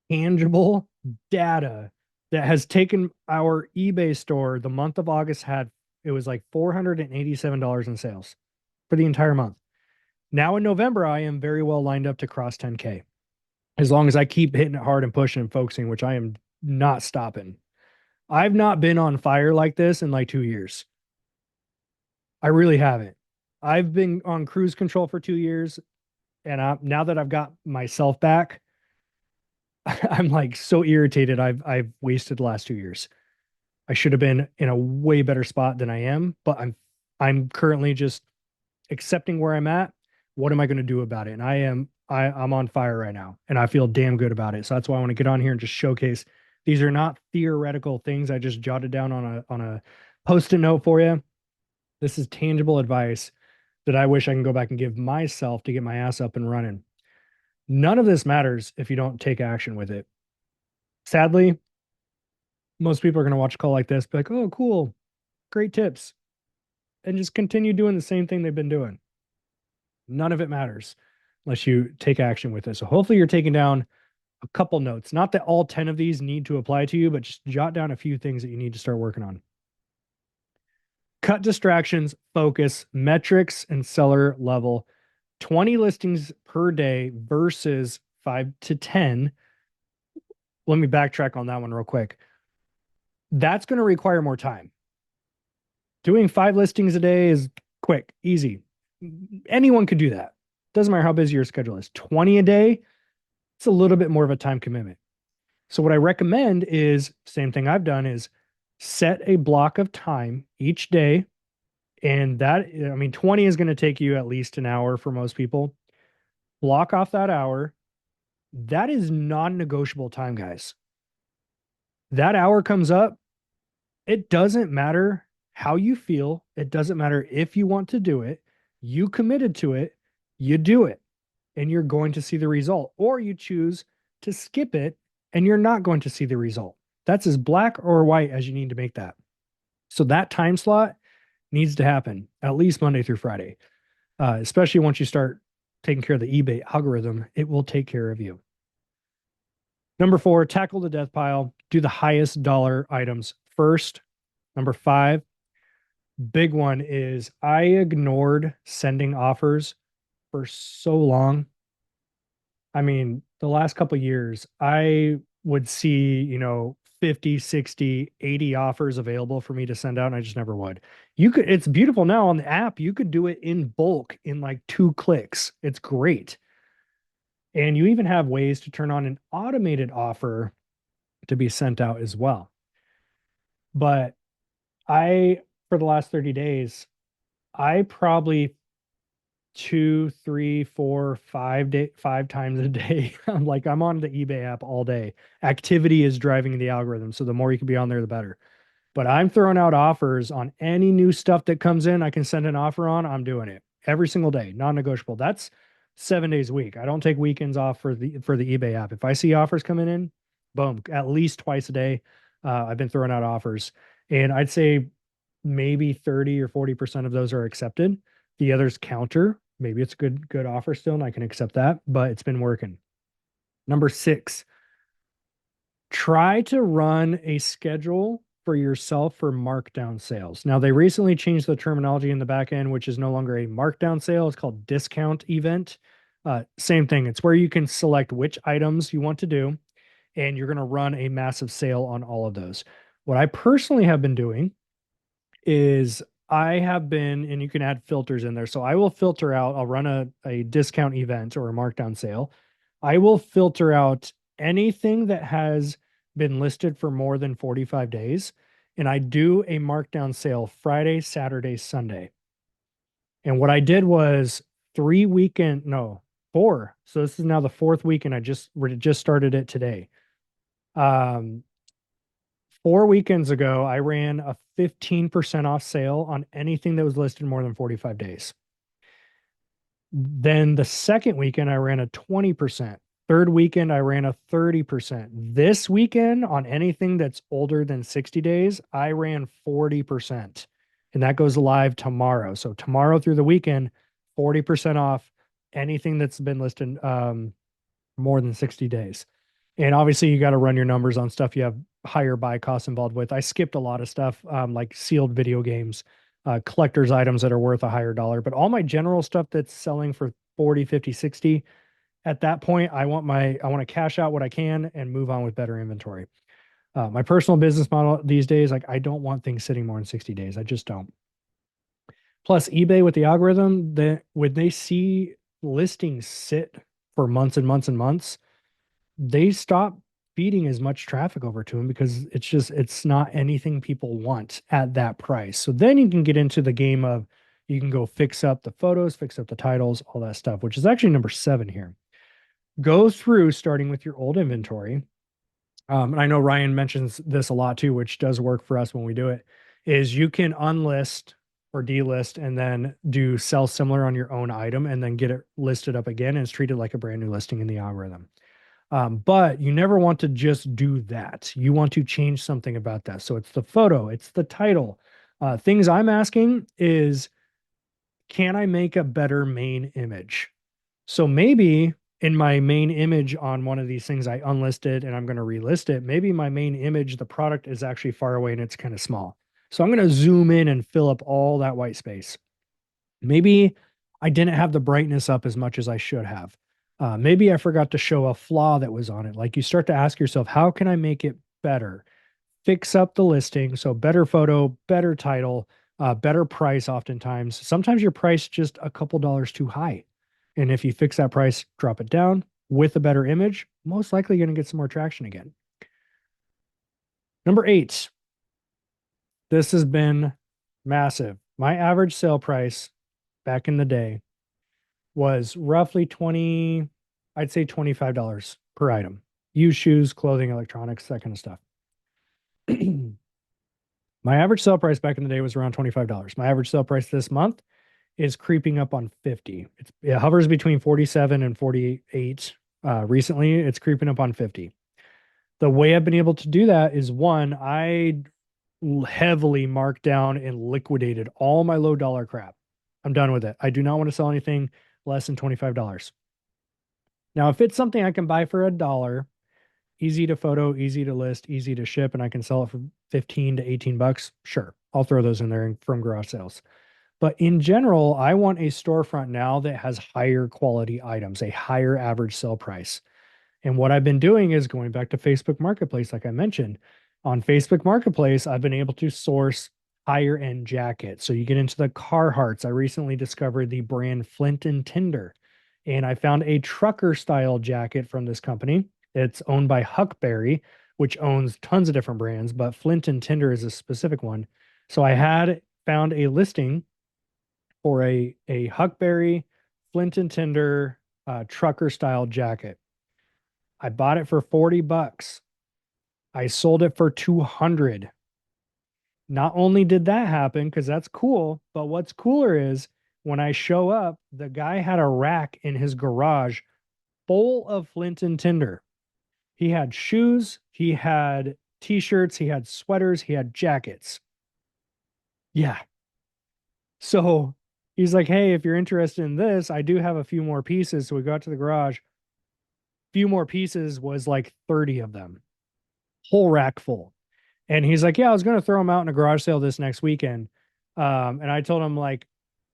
Speaker 1: tangible data that has taken our eBay store. The month of August had, it was like $487 in sales for the entire month. Now in November, I am very well lined up to cross 10K as long as I keep hitting it hard and pushing and focusing, which I am not stopping. I've not been on fire like this in like 2 years. I really haven't. I've been on cruise control for 2 years, and now that I've got myself back, I'm like so irritated. I've wasted the last 2 years. I should have been in a way better spot than I am, but I'm currently just accepting where I'm at. What am I going to do about it? And I'm on fire right now, and I feel damn good about it. So that's why I want to get on here and just showcase. These are not theoretical things I just jotted down on a post-it note for you. This is tangible advice that I wish I can go back and give myself to get my ass up and running. None of this matters if you don't take action with it. Sadly, most people are going to watch a call like this, be like, oh, cool, great tips, and just continue doing the same thing they've been doing. None of it matters unless you take action with it. So hopefully you're taking down a couple notes. Not that all 10 of these need to apply to you, but just jot down a few things that you need to start working on. Cut distractions, focus, metrics, and seller level. 20 listings per day versus 5 to 10. Let me backtrack on that one real quick. That's going to require more time. Doing 5 listings a day is quick, easy. Anyone could do that. Doesn't matter how busy your schedule is. 20 a day, it's a little bit more of a time commitment. So what I recommend is same thing I've done is set a block of time each day. And that, I mean, 20 is going to take you at least an hour for most people. Block off that hour. That is non-negotiable time, guys. That hour comes up. It doesn't matter how you feel. It doesn't matter if you want to do it. You committed to it. You do it. And you're going to see the result. Or you choose to skip it and you're not going to see the result. That's as black or white as you need to make that. So that time slot needs to happen at least Monday through Friday, especially once you start taking care of the eBay algorithm. It will take care of you. Number 4, tackle the death pile. Do the highest dollar items first. Number 5, big one is I ignored sending offers for so long. I mean, the last couple of years, I would see, 50, 60, 80 offers available for me to send out, and I just never would. It's beautiful now on the app. You could do it in bulk in like 2 clicks. It's great. And you even have ways to turn on an automated offer to be sent out as well. But for the last 30 days, I probably 2, 3, 4, 5 times a day. I'm on the eBay app all day. Activity is driving the algorithm. So the more you can be on there, the better. But I'm throwing out offers on any new stuff that comes in. I can send an offer on. I'm doing it every single day, non-negotiable. That's 7 days a week. I don't take weekends off for the eBay app. If I see offers coming in, boom, at least twice a day. I've been throwing out offers, and I'd say maybe 30 or 40% of those are accepted. The others counter. Maybe it's good offer still, and I can accept that, but it's been working. Number 6, try to run a schedule for yourself for markdown sales. Now, they recently changed the terminology in the back end, which is no longer a markdown sale. It's called discount event. Same thing. It's where you can select which items you want to do, and you're going to run a massive sale on all of those. What I personally have been doing is and you can add filters in there. So I will filter out, I'll run a discount event or a markdown sale. I will filter out anything that has been listed for more than 45 days. And I do a markdown sale Friday, Saturday, Sunday. And what I did was 4. So this is now the 4th weekend. I just started it today. 4 weekends ago, I ran a 15% off sale on anything that was listed more than 45 days. Then the second weekend, I ran a 20%. Third weekend, I ran a 30%. This weekend, on anything that's older than 60 days, I ran 40%. And that goes live tomorrow. So tomorrow through the weekend, 40% off anything that's been listed more than 60 days. And obviously, you got to run your numbers on stuff you have higher buy costs involved with. I skipped a lot of stuff, like sealed video games, collector's items that are worth a higher dollar. But all my general stuff that's selling for 40, 50, 60, at that point, I want to cash out what I can and move on with better inventory. My personal business model these days, like I don't want things sitting more than 60 days. I just don't. Plus, eBay with the algorithm, that when they see listings sit for months and months and months, they stop feeding as much traffic over to them because it's not anything people want at that price. So then you can get into the game of you can go fix up the photos, fix up the titles, all that stuff, which is actually number 7 here. Go through starting with your old inventory. And I know Ryan mentions this a lot too, which does work for us when we do it, is you can unlist or delist and then do sell similar on your own item and then get it listed up again and it's treated like a brand new listing in the algorithm. But you never want to just do that. You want to change something about that. So it's the photo, it's the title. Things I'm asking is, can I make a better main image? So maybe in my main image on one of these things, I unlisted and I'm going to relist it. Maybe my main image, the product is actually far away and it's kind of small. So I'm going to zoom in and fill up all that white space. Maybe I didn't have the brightness up as much as I should have. Maybe I forgot to show a flaw that was on it. Like you start to ask yourself, how can I make it better? Fix up the listing. So better photo, better title, better price oftentimes. Sometimes your price just a couple dollars too high. And if you fix that price, drop it down with a better image, most likely going to get some more traction again. Number 8, this has been massive. My average sale price back in the day was roughly 20, I'd say $25 per item. Used shoes, clothing, electronics, that kind of stuff. My average sale price back in the day was around $25. My average sale price this month is creeping up on 50. It hovers between 47 and 48. Recently, it's creeping up on 50. The way I've been able to do that is one, I heavily marked down and liquidated all my low dollar crap. I'm done with it. I do not want to sell anything less than $25. Now, if it's something I can buy for $1, easy to photo, easy to list, easy to ship, and I can sell it for 15 to 18 bucks, sure, I'll throw those in there from garage sales. But in general, I want a storefront now that has higher quality items, a higher average sale price. And what I've been doing is going back to Facebook Marketplace, like I mentioned. On Facebook Marketplace, I've been able to source higher end jackets. So you get into the Carhartts. I recently discovered the brand Flint and Tinder, and I found a trucker style jacket from this company. It's owned by Huckberry, which owns tons of different brands, but Flint and Tinder is a specific one. So I had found a listing for a Huckberry Flint and Tinder trucker style jacket. I bought it for 40 bucks. I sold it for 200. Not only did that happen, because that's cool, but what's cooler is when I show up, the guy had a rack in his garage full of Flint and Tinder. He had shoes, he had t-shirts, he had sweaters, he had jackets. Yeah. So he's like, hey, if you're interested in this, I do have a few more pieces. So we got to the garage. Few more pieces was like 30 of them, whole rack full. And he's like, yeah, I was going to throw them out in a garage sale this next weekend. And I told him like,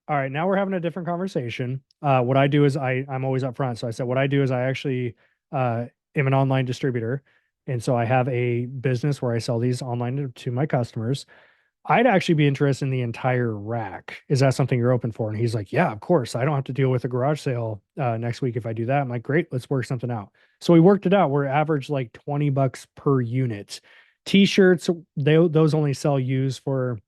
Speaker 1: all right, now we're having a different conversation. What I do is I'm always up front. So I said, what I do is I actually am an online distributor. And so I have a business where I sell these online to my customers. I'd actually be interested in the entire rack. Is that something you're open for? And he's like, yeah, of course. I don't have to deal with a garage sale next week if I do that. I'm like, great, let's work something out. So we worked it out. We're average like 20 bucks per unit. T-shirts, those only sell used for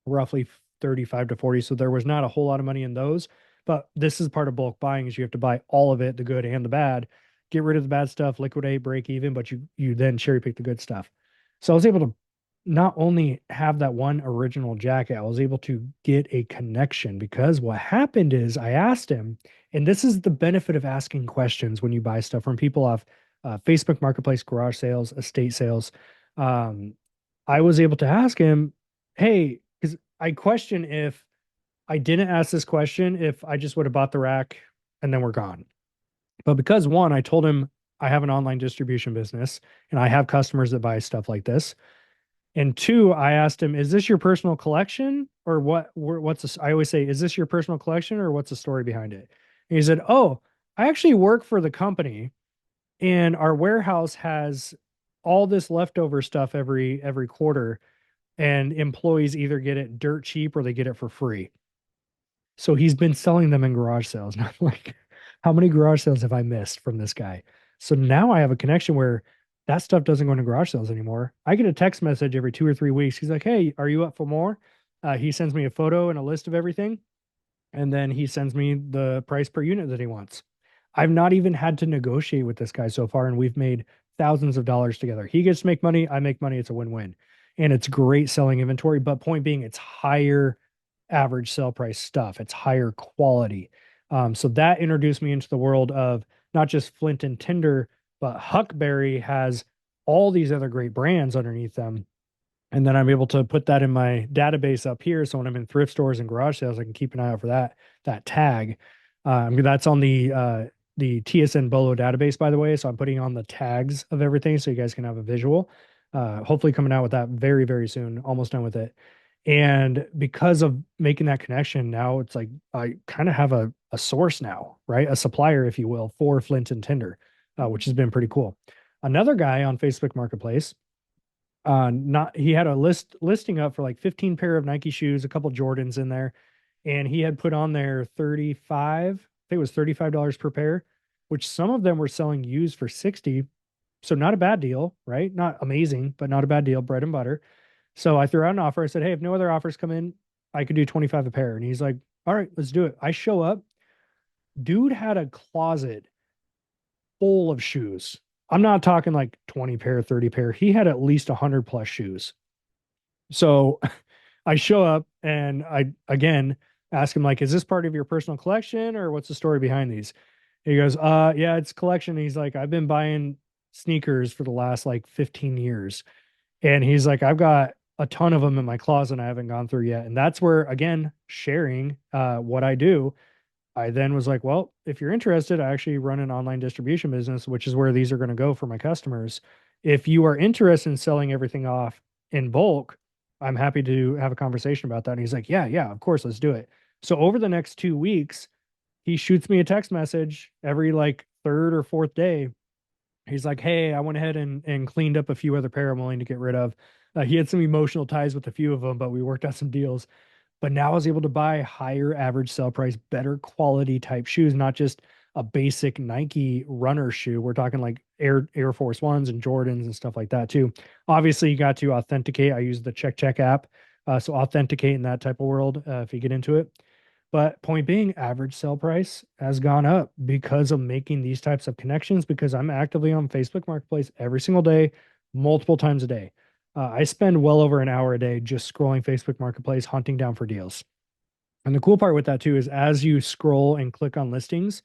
Speaker 1: roughly 35 to 40. So there was not a whole lot of money in those. But this is part of bulk buying is you have to buy all of it, the good and the bad, get rid of the bad stuff, liquidate, break even, but you then cherry pick the good stuff. So I was able to not only have that one original jacket, I was able to get a connection because what happened is I asked him, and this is the benefit of asking questions when you buy stuff from people off Facebook Marketplace, garage sales, estate sales. Um, I was able to ask him, hey, because I question if I didn't ask this question, if I just would have bought the rack and then we're gone. But because one, I told him I have an online distribution business and I have customers that buy stuff like this. And two, I asked him, "Is this your personal collection, or what? What's this?" I always say, "Is this your personal collection, or what's the story behind it?" And he said, "Oh, I actually work for the company, and our warehouse has all this leftover stuff every quarter, and employees either get it dirt cheap or they get it for free. So he's been selling them in garage sales." And I'm like, how many garage sales have I missed from this guy? So now I have a connection where that stuff doesn't go into garage sales anymore. I get a text message every 2 or 3 weeks. He's like, "Hey, are you up for more?" He sends me a photo and a list of everything. And then he sends me the price per unit that he wants. I've not even had to negotiate with this guy so far, and we've made thousands of dollars together. He gets to make money, I make money. It's a win-win. And it's great selling inventory. But point being, it's higher average sell price stuff. It's higher quality. So that introduced me into the world of not just Flint and Tinder, but Huckberry has all these other great brands underneath them, and then I'm able to put that in my database up here. So when I'm in thrift stores and garage sales, I can keep an eye out for that tag. That's on the TSN Bolo database, by the way. So I'm putting on the tags of everything so you guys can have a visual. Hopefully coming out with that very, very soon. Almost done with it. And because of making that connection, now it's like I kind of have a source now, right? A supplier, if you will, for Flint and Tinder, which has been pretty cool. Another guy on Facebook Marketplace, not he had a listing up for like 15 pair of Nike shoes, a couple Jordans in there, and he had put on there 35, I think it was $35 per pair, which some of them were selling used for 60. So not a bad deal, right? Not amazing, but not a bad deal, bread and butter. So I threw out an offer. I said, "Hey, if no other offers come in, I could do 25 a pair." And he's like, "All right, let's do it." I show up. Dude had a closet full of shoes. I'm not talking like 20 pair, 30 pair. He had at least 100 plus shoes. So I show up and I again ask him, like, "Is this part of your personal collection or what's the story behind these?" He goes, yeah, it's collection." He's like, "I've been buying sneakers for the last like 15 years." And he's like, "I've got a ton of them in my closet I haven't gone through yet." And that's where, again, sharing what I do, I then was like, "Well, if you're interested, I actually run an online distribution business, which is where these are going to go for my customers. If you are interested in selling everything off in bulk, I'm happy to have a conversation about that." And he's like, "Yeah, yeah, of course, let's do it." So over the next 2 weeks, he shoots me a text message every like third or fourth day. He's like, "Hey, I went ahead and cleaned up a few other pair I'm willing to get rid of." He had some emotional ties with a few of them, but we worked out some deals. But now I was able to buy higher average sell price, better quality type shoes, not just a basic Nike runner shoe. We're talking like Air Force Ones and Jordans and stuff like that too. Obviously, you got to authenticate. I use the Check app, so authenticate in that type of world if you get into it. But point being, average sell price has gone up because of making these types of connections. Because I'm actively on Facebook Marketplace every single day, multiple times a day. I spend well over an hour a day just scrolling Facebook Marketplace, hunting down for deals. And the cool part with that too is as you scroll and click on listings,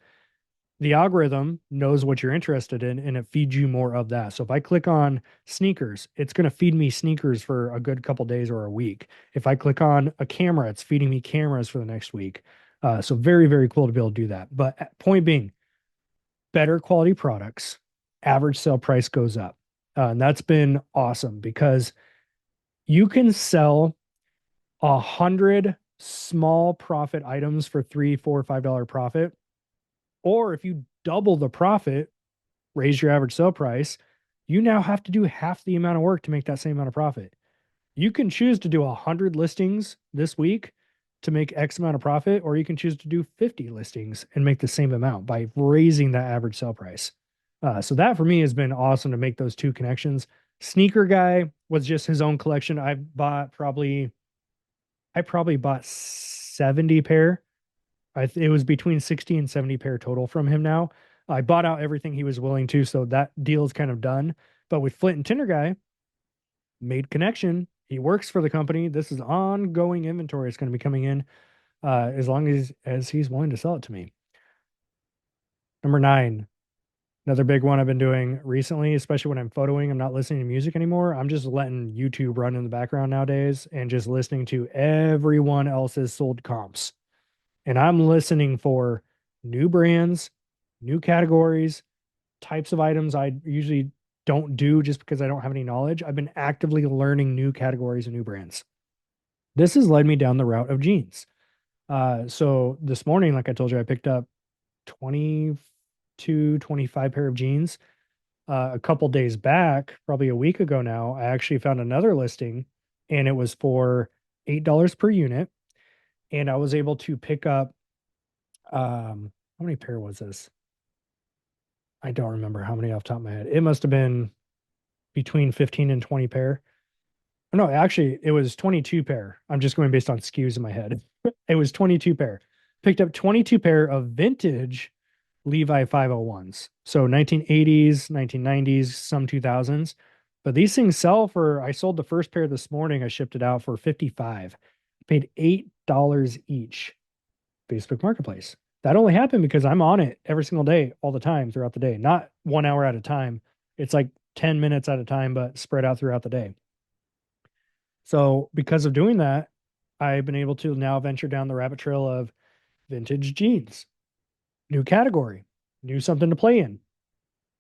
Speaker 1: the algorithm knows what you're interested in and it feeds you more of that. So if I click on sneakers, it's going to feed me sneakers for a good couple days or a week. If I click on a camera, it's feeding me cameras for the next week. So very, very cool to be able to do that. But point being, better quality products, average sale price goes up. And that's been awesome because you can sell 100 small profit items for $3, $4, $5 profit. Or if you double the profit, raise your average sale price, you now have to do half the amount of work to make that same amount of profit. You can choose to do 100 listings this week to make X amount of profit, or you can choose to do 50 listings and make the same amount by raising that average sale price. So that for me has been awesome to make those two connections. Sneaker guy was just his own collection. I probably bought 70 pair. It was between 60 and 70 pair total from him now. I bought out everything he was willing to, so that deal is kind of done. But with Flint and Tinder guy, made connection, He works for the company. This is ongoing inventory. It's going to be coming in as long as he's willing to sell it to me. Number nine, another big one I've been doing recently, especially when I'm photoing. I'm not listening to music anymore. I'm just letting YouTube run in the background nowadays and just listening to everyone else's sold comps. And I'm listening for new brands, new categories, types of items I usually don't do just because I don't have any knowledge. I've been actively learning new categories and new brands. This has led me down the route of jeans. So this morning, like I told you, I picked up 22, 25 pair of jeans. A couple days back, probably a week ago now, I actually found another listing and it was for $8 per unit. And I was able to pick up, how many pair was this? I don't remember how many off the top of my head. It must have been between 15 and 20 pair. No, actually, it was 22 pair. I'm just going based on SKUs in my head. It was 22 pair. Picked up 22 pair of vintage Levi 501s. So 1980s, 1990s, some 2000s. But these things sell for, I sold the first pair this morning. I shipped it out for 55. Paid $8 each. Facebook Marketplace. That only happened because I'm on it every single day, all the time throughout the day, not 1 hour at a time. It's like 10 minutes at a time, but spread out throughout the day. So, because of doing that, I've been able to now venture down the rabbit trail of vintage jeans, new category, new something to play in.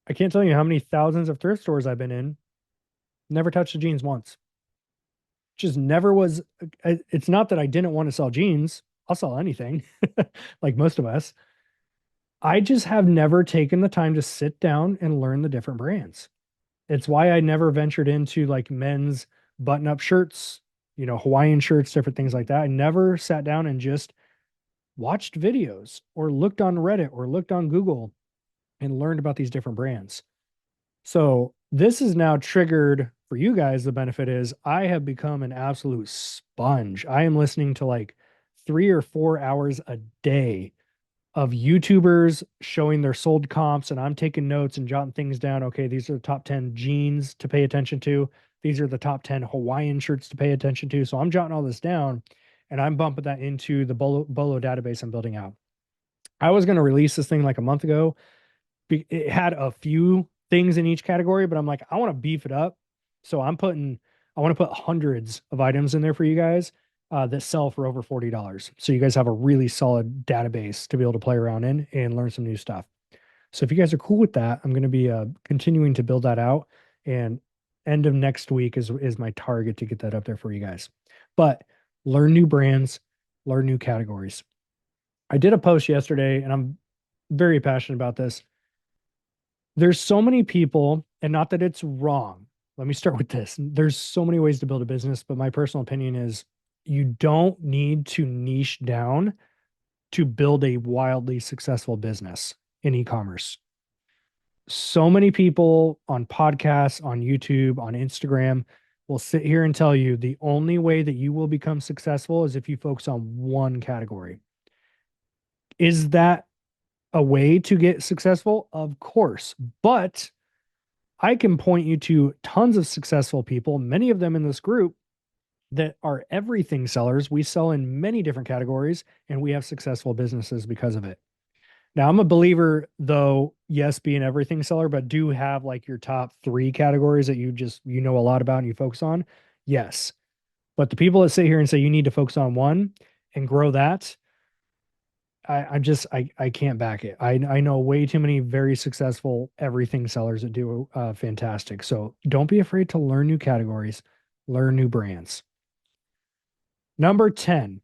Speaker 1: I can't tell you how many thousands of thrift stores I've been in, never touched the jeans once. Just never was. It's not that I didn't want to sell jeans. I'll sell anything, like most of us. I just have never taken the time to sit down and learn the different brands. It's why I never ventured into like men's button up shirts, Hawaiian shirts, different things like that. I never sat down and just watched videos or looked on Reddit or looked on Google and learned about these different brands. So this is now triggered for you guys. The benefit is I have become an absolute sponge. I am listening to like 3 or 4 hours a day of YouTubers showing their sold comps, and I'm taking notes and jotting things down. Okay, these are the top 10 jeans to pay attention to. These are the top 10 Hawaiian shirts to pay attention to. So I'm jotting all this down and I'm bumping that into the Bolo database I'm building out. I was going to release this thing like a month ago. It had a few things in each category, but I'm like, I want to beef it up. So I want to put hundreds of items in there for you guys that sell for over $40. So you guys have a really solid database to be able to play around in and learn some new stuff. So if you guys are cool with that, I'm going to be continuing to build that out. And end of next week is my target to get that up there for you guys. But learn new brands, learn new categories. I did a post yesterday, and I'm very passionate about this. There's so many people, and not that it's wrong. Let me start with this. There's so many ways to build a business, but my personal opinion is you don't need to niche down to build a wildly successful business in e-commerce. So many people on podcasts, on YouTube, on Instagram will sit here and tell you the only way that you will become successful is if you focus on one category. Is that a way to get successful? Of course. But I can point you to tons of successful people, many of them in this group that are everything sellers. We sell in many different categories and we have successful businesses because of it. Now, I'm a believer, though, yes, be an everything seller, but do have like your top three categories that you know a lot about and you focus on. Yes. But the people that sit here and say you need to focus on one and grow that, I can't back it. I know way too many very successful everything sellers that do fantastic. So don't be afraid to learn new categories, learn new brands. Number 10.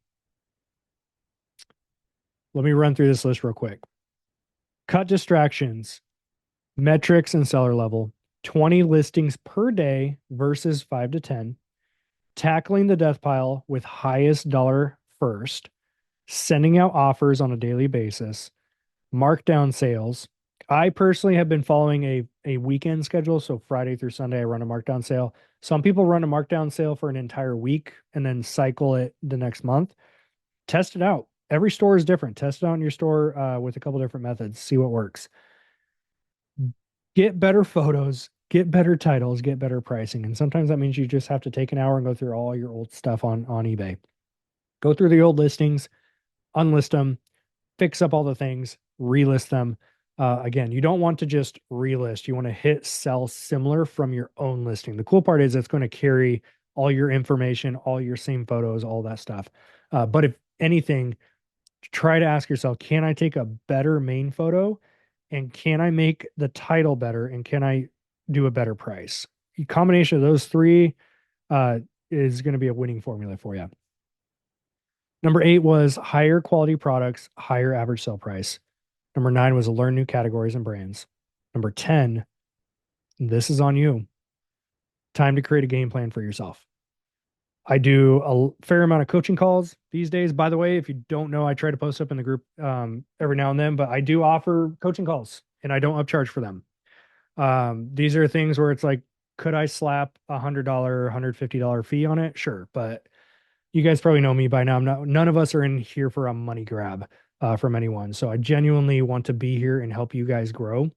Speaker 1: Let me run through this list real quick. Cut distractions, metrics and seller level, 20 listings per day versus 5 to 10, tackling the death pile with highest dollar first, sending out offers on a daily basis, markdown sales. I personally have been following a weekend schedule. So Friday through Sunday, I run a markdown sale. Some people run a markdown sale for an entire week and then cycle it the next month. Test it out. Every store is different. Test it out in your store with a couple different methods. See what works. Get better photos Get better titles, get better pricing. And sometimes that means you just have to take an hour and go through all your old stuff on eBay. Go through the old listings, unlist them, fix up all the things, relist them. Again, you don't want to just relist. You want to hit sell similar from your own listing. The cool part is it's going to carry all your information, all your same photos, all that stuff. But if anything, try to ask yourself, can I take a better main photo? And can I make the title better? And can I do a better price? A combination of those three uh, is going to be a winning formula for you. Number 8 was higher quality products, higher average sale price. Number 9 was learn new categories and brands. Number 10, this is on you. Time to create a game plan for yourself. I do a fair amount of coaching calls these days. By the way, if you don't know, I try to post up in the group every now and then, but I do offer coaching calls and I don't upcharge for them. These are things where it's like, could I slap $100, $150 fee on it? Sure. But you guys probably know me by now. None of us are in here for a money grab from anyone. So I genuinely want to be here and help you guys grow.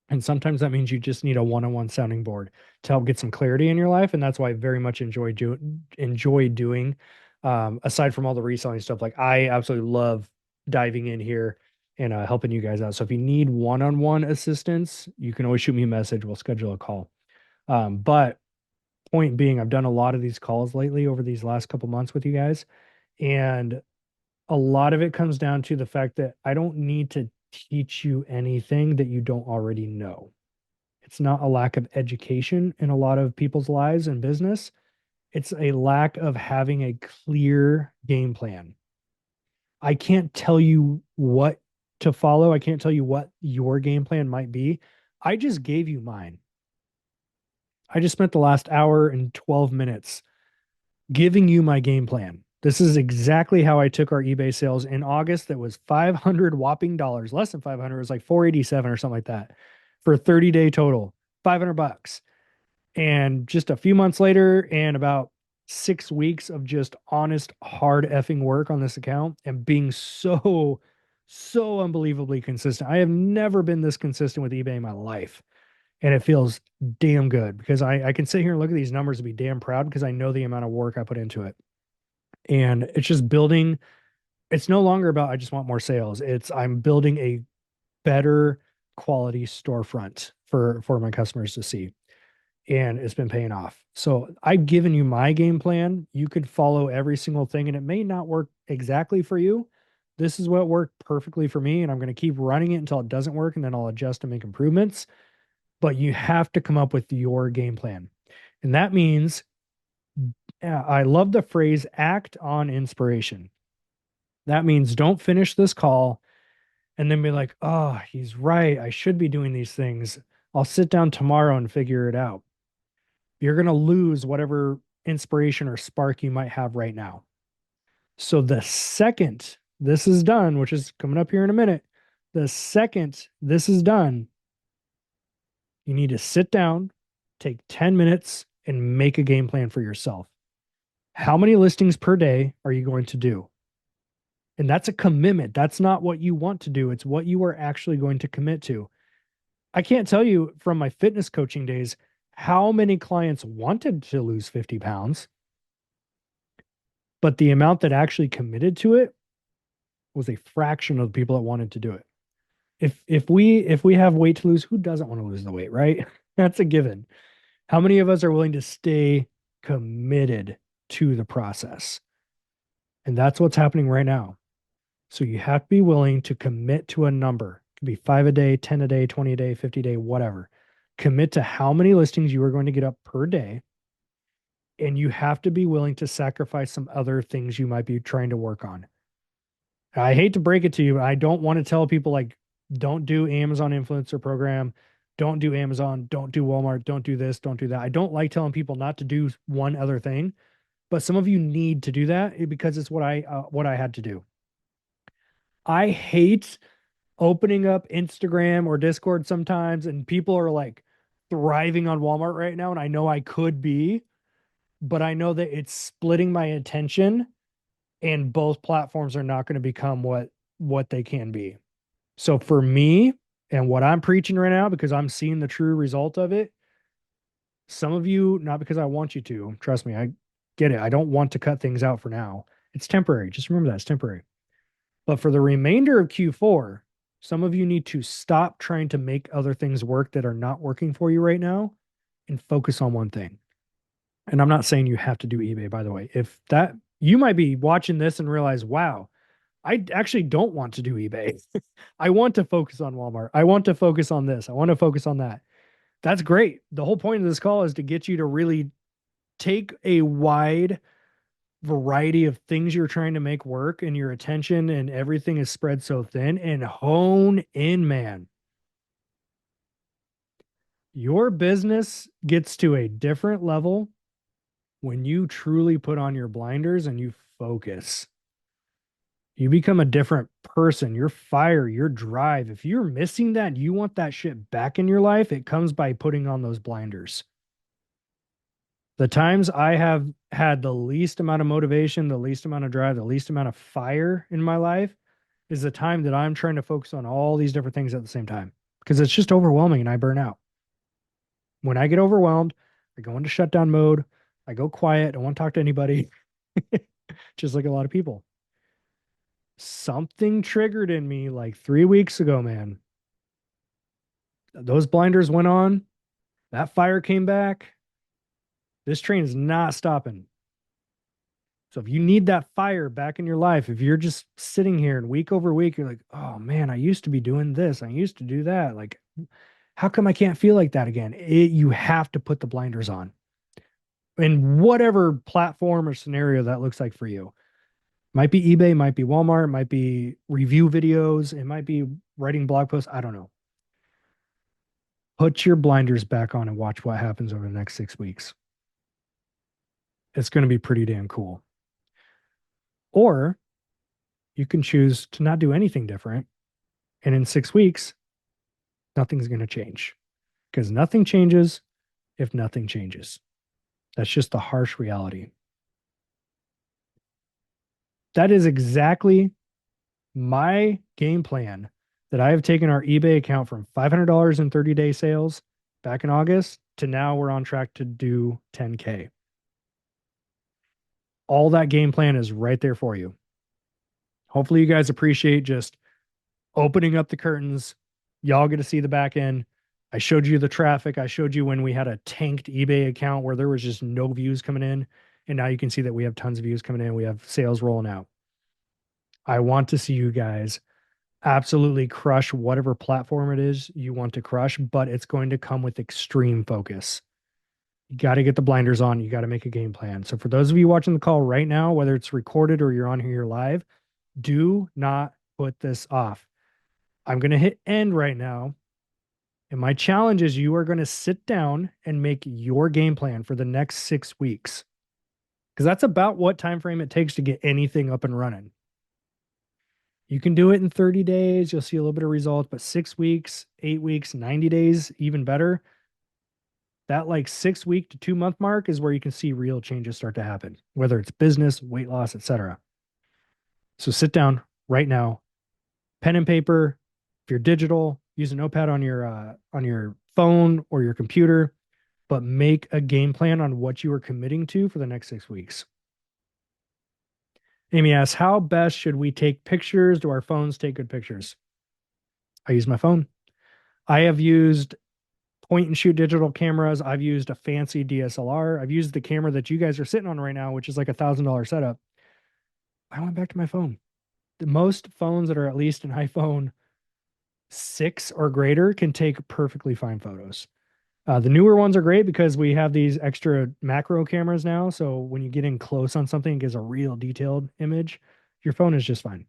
Speaker 1: And sometimes that means you just need a one-on-one sounding board to help get some clarity in your life. And that's why I very much enjoy doing, aside from all the reselling stuff. Like I absolutely love diving in here and helping you guys out. So if you need one-on-one assistance, you can always shoot me a message. We'll schedule a call. But point being, I've done a lot of these calls lately over these last couple months with you guys, and a lot of it comes down to the fact that I don't need to teach you anything that you don't already know. It's not a lack of education in a lot of people's lives and business. It's a lack of having a clear game plan. I can't tell you what to follow. I can't tell you what your game plan might be. I just gave you mine. I just spent the last hour and 12 minutes giving you my game plan. This is exactly how I took our eBay sales in August. That was 500 whopping dollars, less than 500. It was like 487 or something like that for a 30-day total, 500 bucks. And just a few months later, and about 6 weeks of just honest, hard effing work on this account and being so unbelievably consistent. I have never been this consistent with eBay in my life. And it feels damn good because I can sit here and look at these numbers and be damn proud because I know the amount of work I put into it. And it's just building. It's no longer about I just want more sales. It's I'm building a better quality storefront for my customers to see. And it's been paying off. So I've given you my game plan. You could follow every single thing and it may not work exactly for you. This is what worked perfectly for me. And I'm going to keep running it until it doesn't work. And then I'll adjust and make improvements. But you have to come up with your game plan. And that means I love the phrase act on inspiration. That means don't finish this call and then be like, oh, he's right. I should be doing these things. I'll sit down tomorrow and figure it out. You're going to lose whatever inspiration or spark you might have right now. So the second this is done, which is coming up here in a minute, the second this is done, you need to sit down, take 10 minutes, and make a game plan for yourself. How many listings per day are you going to do? And that's a commitment. That's not what you want to do. It's what you are actually going to commit to. I can't tell you from my fitness coaching days how many clients wanted to lose 50 pounds, but the amount that actually committed to it was a fraction of the people that wanted to do it. If we have weight to lose, who doesn't want to lose the weight, right? That's a given. How many of us are willing to stay committed to the process? And that's what's happening right now. So you have to be willing to commit to a number. It could be 5 a day, 10 a day, 20 a day, 50 a day, whatever. Commit to how many listings you are going to get up per day. And you have to be willing to sacrifice some other things you might be trying to work on. I hate to break it to you, but I don't want to tell people like, don't do Amazon influencer program. Don't do Amazon. Don't do Walmart. Don't do this. Don't do that. I don't like telling people not to do one other thing, but some of you need to do that because it's what I had to do. I hate opening up Instagram or Discord sometimes, and people are like thriving on Walmart right now, and I know I could be, but I know that it's splitting my attention, and both platforms are not going to become what they can be. So for me, and what I'm preaching right now, because I'm seeing the true result of it, Some of you, not because I want you to, trust me, I get it. I don't want to cut things out for now. It's temporary. Just remember that it's temporary. But for the remainder of Q4, some of you need to stop trying to make other things work that are not working for you right now and focus on one thing. And I'm not saying you have to do eBay, by the way. If that, you might be watching this and realize, wow, I actually don't want to do eBay. I want to focus on Walmart. I want to focus on this. I want to focus on that. That's great. The whole point of this call is to get you to really take a wide variety of things you're trying to make work, and your attention and everything is spread so thin, and hone in, man. Your business gets to a different level when you truly put on your blinders and you focus. You become a different person. Your fire, your drive. If you're missing that, you want that shit back in your life, it comes by putting on those blinders. The times I have had the least amount of motivation, the least amount of drive, the least amount of fire in my life is the time that I'm trying to focus on all these different things at the same time, because it's just overwhelming and I burn out. When I get overwhelmed, I go into shutdown mode. I go quiet. I don't want to talk to anybody, just like a lot of people. Something triggered in me like 3 weeks ago, man. Those blinders went on. That fire came back. This train is not stopping. So if you need that fire back in your life, if you're just sitting here and week over week, you're like, oh man, I used to be doing this. I used to do that. Like, how come I can't feel like that again? You have to put the blinders on in whatever platform or scenario that looks like for you. Might be eBay, might be Walmart, might be review videos, it might be writing blog posts. I don't know. Put your blinders back on and watch what happens over the next 6 weeks. It's going to be pretty damn cool. Or you can choose to not do anything different. And in 6 weeks, nothing's going to change, because nothing changes if nothing changes. That's just the harsh reality. That is exactly my game plan that I have taken our eBay account from $500 in 30-day sales back in August to now we're on track to do 10K. All that game plan is right there for you. Hopefully you guys appreciate just opening up the curtains. Y'all get to see the back end. I showed you the traffic. I showed you when we had a tanked eBay account where there was just no views coming in. And now you can see that we have tons of views coming in. We have sales rolling out. I want to see you guys absolutely crush whatever platform it is you want to crush, but it's going to come with extreme focus. You got to get the blinders on. You got to make a game plan. So for those of you watching the call right now, whether it's recorded or you're on here live, do not put this off. I'm going to hit end right now. And my challenge is you are going to sit down and make your game plan for the next 6 weeks. Because that's about what time frame it takes to get anything up and running. You can do it in 30 days. You'll see a little bit of results, but 6 weeks, 8 weeks, 90 days, even better. That like 6 week to 2 month mark is where you can see real changes start to happen, whether it's business, weight loss, etc. So sit down right now, pen and paper. If you're digital, use a notepad on your phone or your computer, but make a game plan on what you are committing to for the next 6 weeks. Amy asks, how best should we take pictures? Do our phones take good pictures? I use my phone. I have used point and shoot digital cameras. I've used a fancy DSLR. I've used the camera that you guys are sitting on right now, which is like $1,000 setup. I went back to my phone. The most phones that are at least an iPhone 6 or greater can take perfectly fine photos. The newer ones are great because we have these extra macro cameras now. So when you get in close on something, it gives a real detailed image. Your phone is just fine.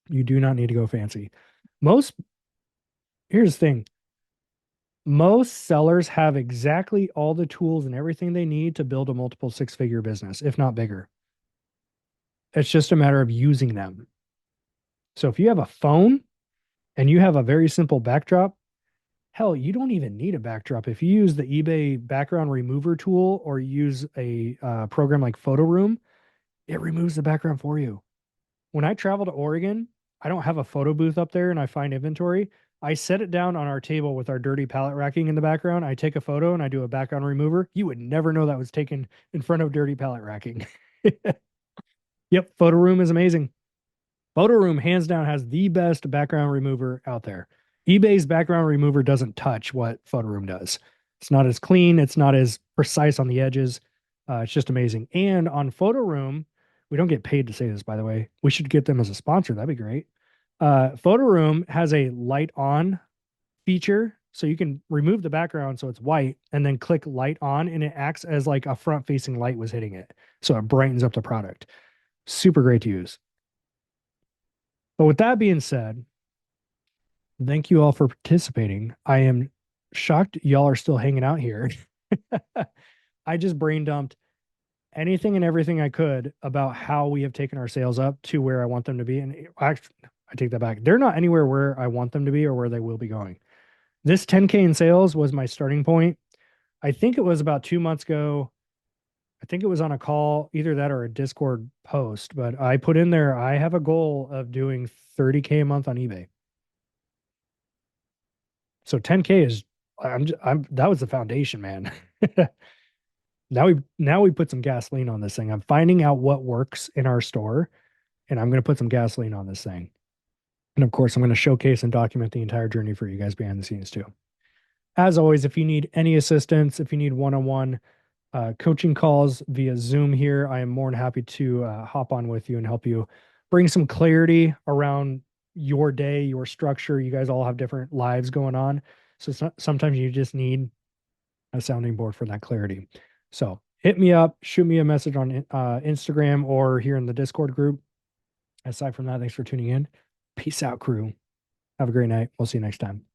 Speaker 1: You do not need to go fancy. Here's the thing. Most sellers have exactly all the tools and everything they need to build a multiple six-figure business, if not bigger. It's just a matter of using them. So if you have a phone and you have a very simple backdrop, hell, you don't even need a backdrop. If you use the eBay background remover tool or use a program like Photo Room, it removes the background for you. When I travel to Oregon, I don't have a photo booth up there and I find inventory. I set it down on our table with our dirty pallet racking in the background. I take a photo and I do a background remover. You would never know that was taken in front of dirty pallet racking. Yep, photo room is amazing. Photo room, hands down, has the best background remover out there. eBay's background remover doesn't touch what photo room does. It's not as clean, it's not as precise on the edges. It's just amazing. And on photo room, we don't get paid to say this, by the way. We should get them as a sponsor. That'd be great. Photo room has a light on feature. So you can remove the background so it's white and then click light on, and it acts as like a front facing light was hitting it. So it brightens up the product. Super great to use. But with that being said, thank you all for participating. I am shocked y'all are still hanging out here. I just brain dumped anything and everything I could about how we have taken our sales up to where I want them to be. And actually, I take that back. They're not anywhere where I want them to be or where they will be going. This 10K in sales was my starting point. I think it was about 2 months ago. I think it was on a call, either that or a Discord post, but I put in there, I have a goal of doing 30K a month on eBay. So 10K is, that was the foundation, man. Now we put some gasoline on this thing. I'm finding out what works in our store, and I'm going to put some gasoline on this thing. And of course, I'm going to showcase and document the entire journey for you guys behind the scenes too. As always, if you need any assistance, if you need one-on-one coaching calls via Zoom here, I am more than happy to hop on with you and help you bring some clarity around your day, your structure. You guys all have different lives going on. So sometimes you just need a sounding board for that clarity. So hit me up, shoot me a message on Instagram or here in the Discord group. Aside from that, thanks for tuning in. Peace out, crew. Have a great night. We'll see you next time.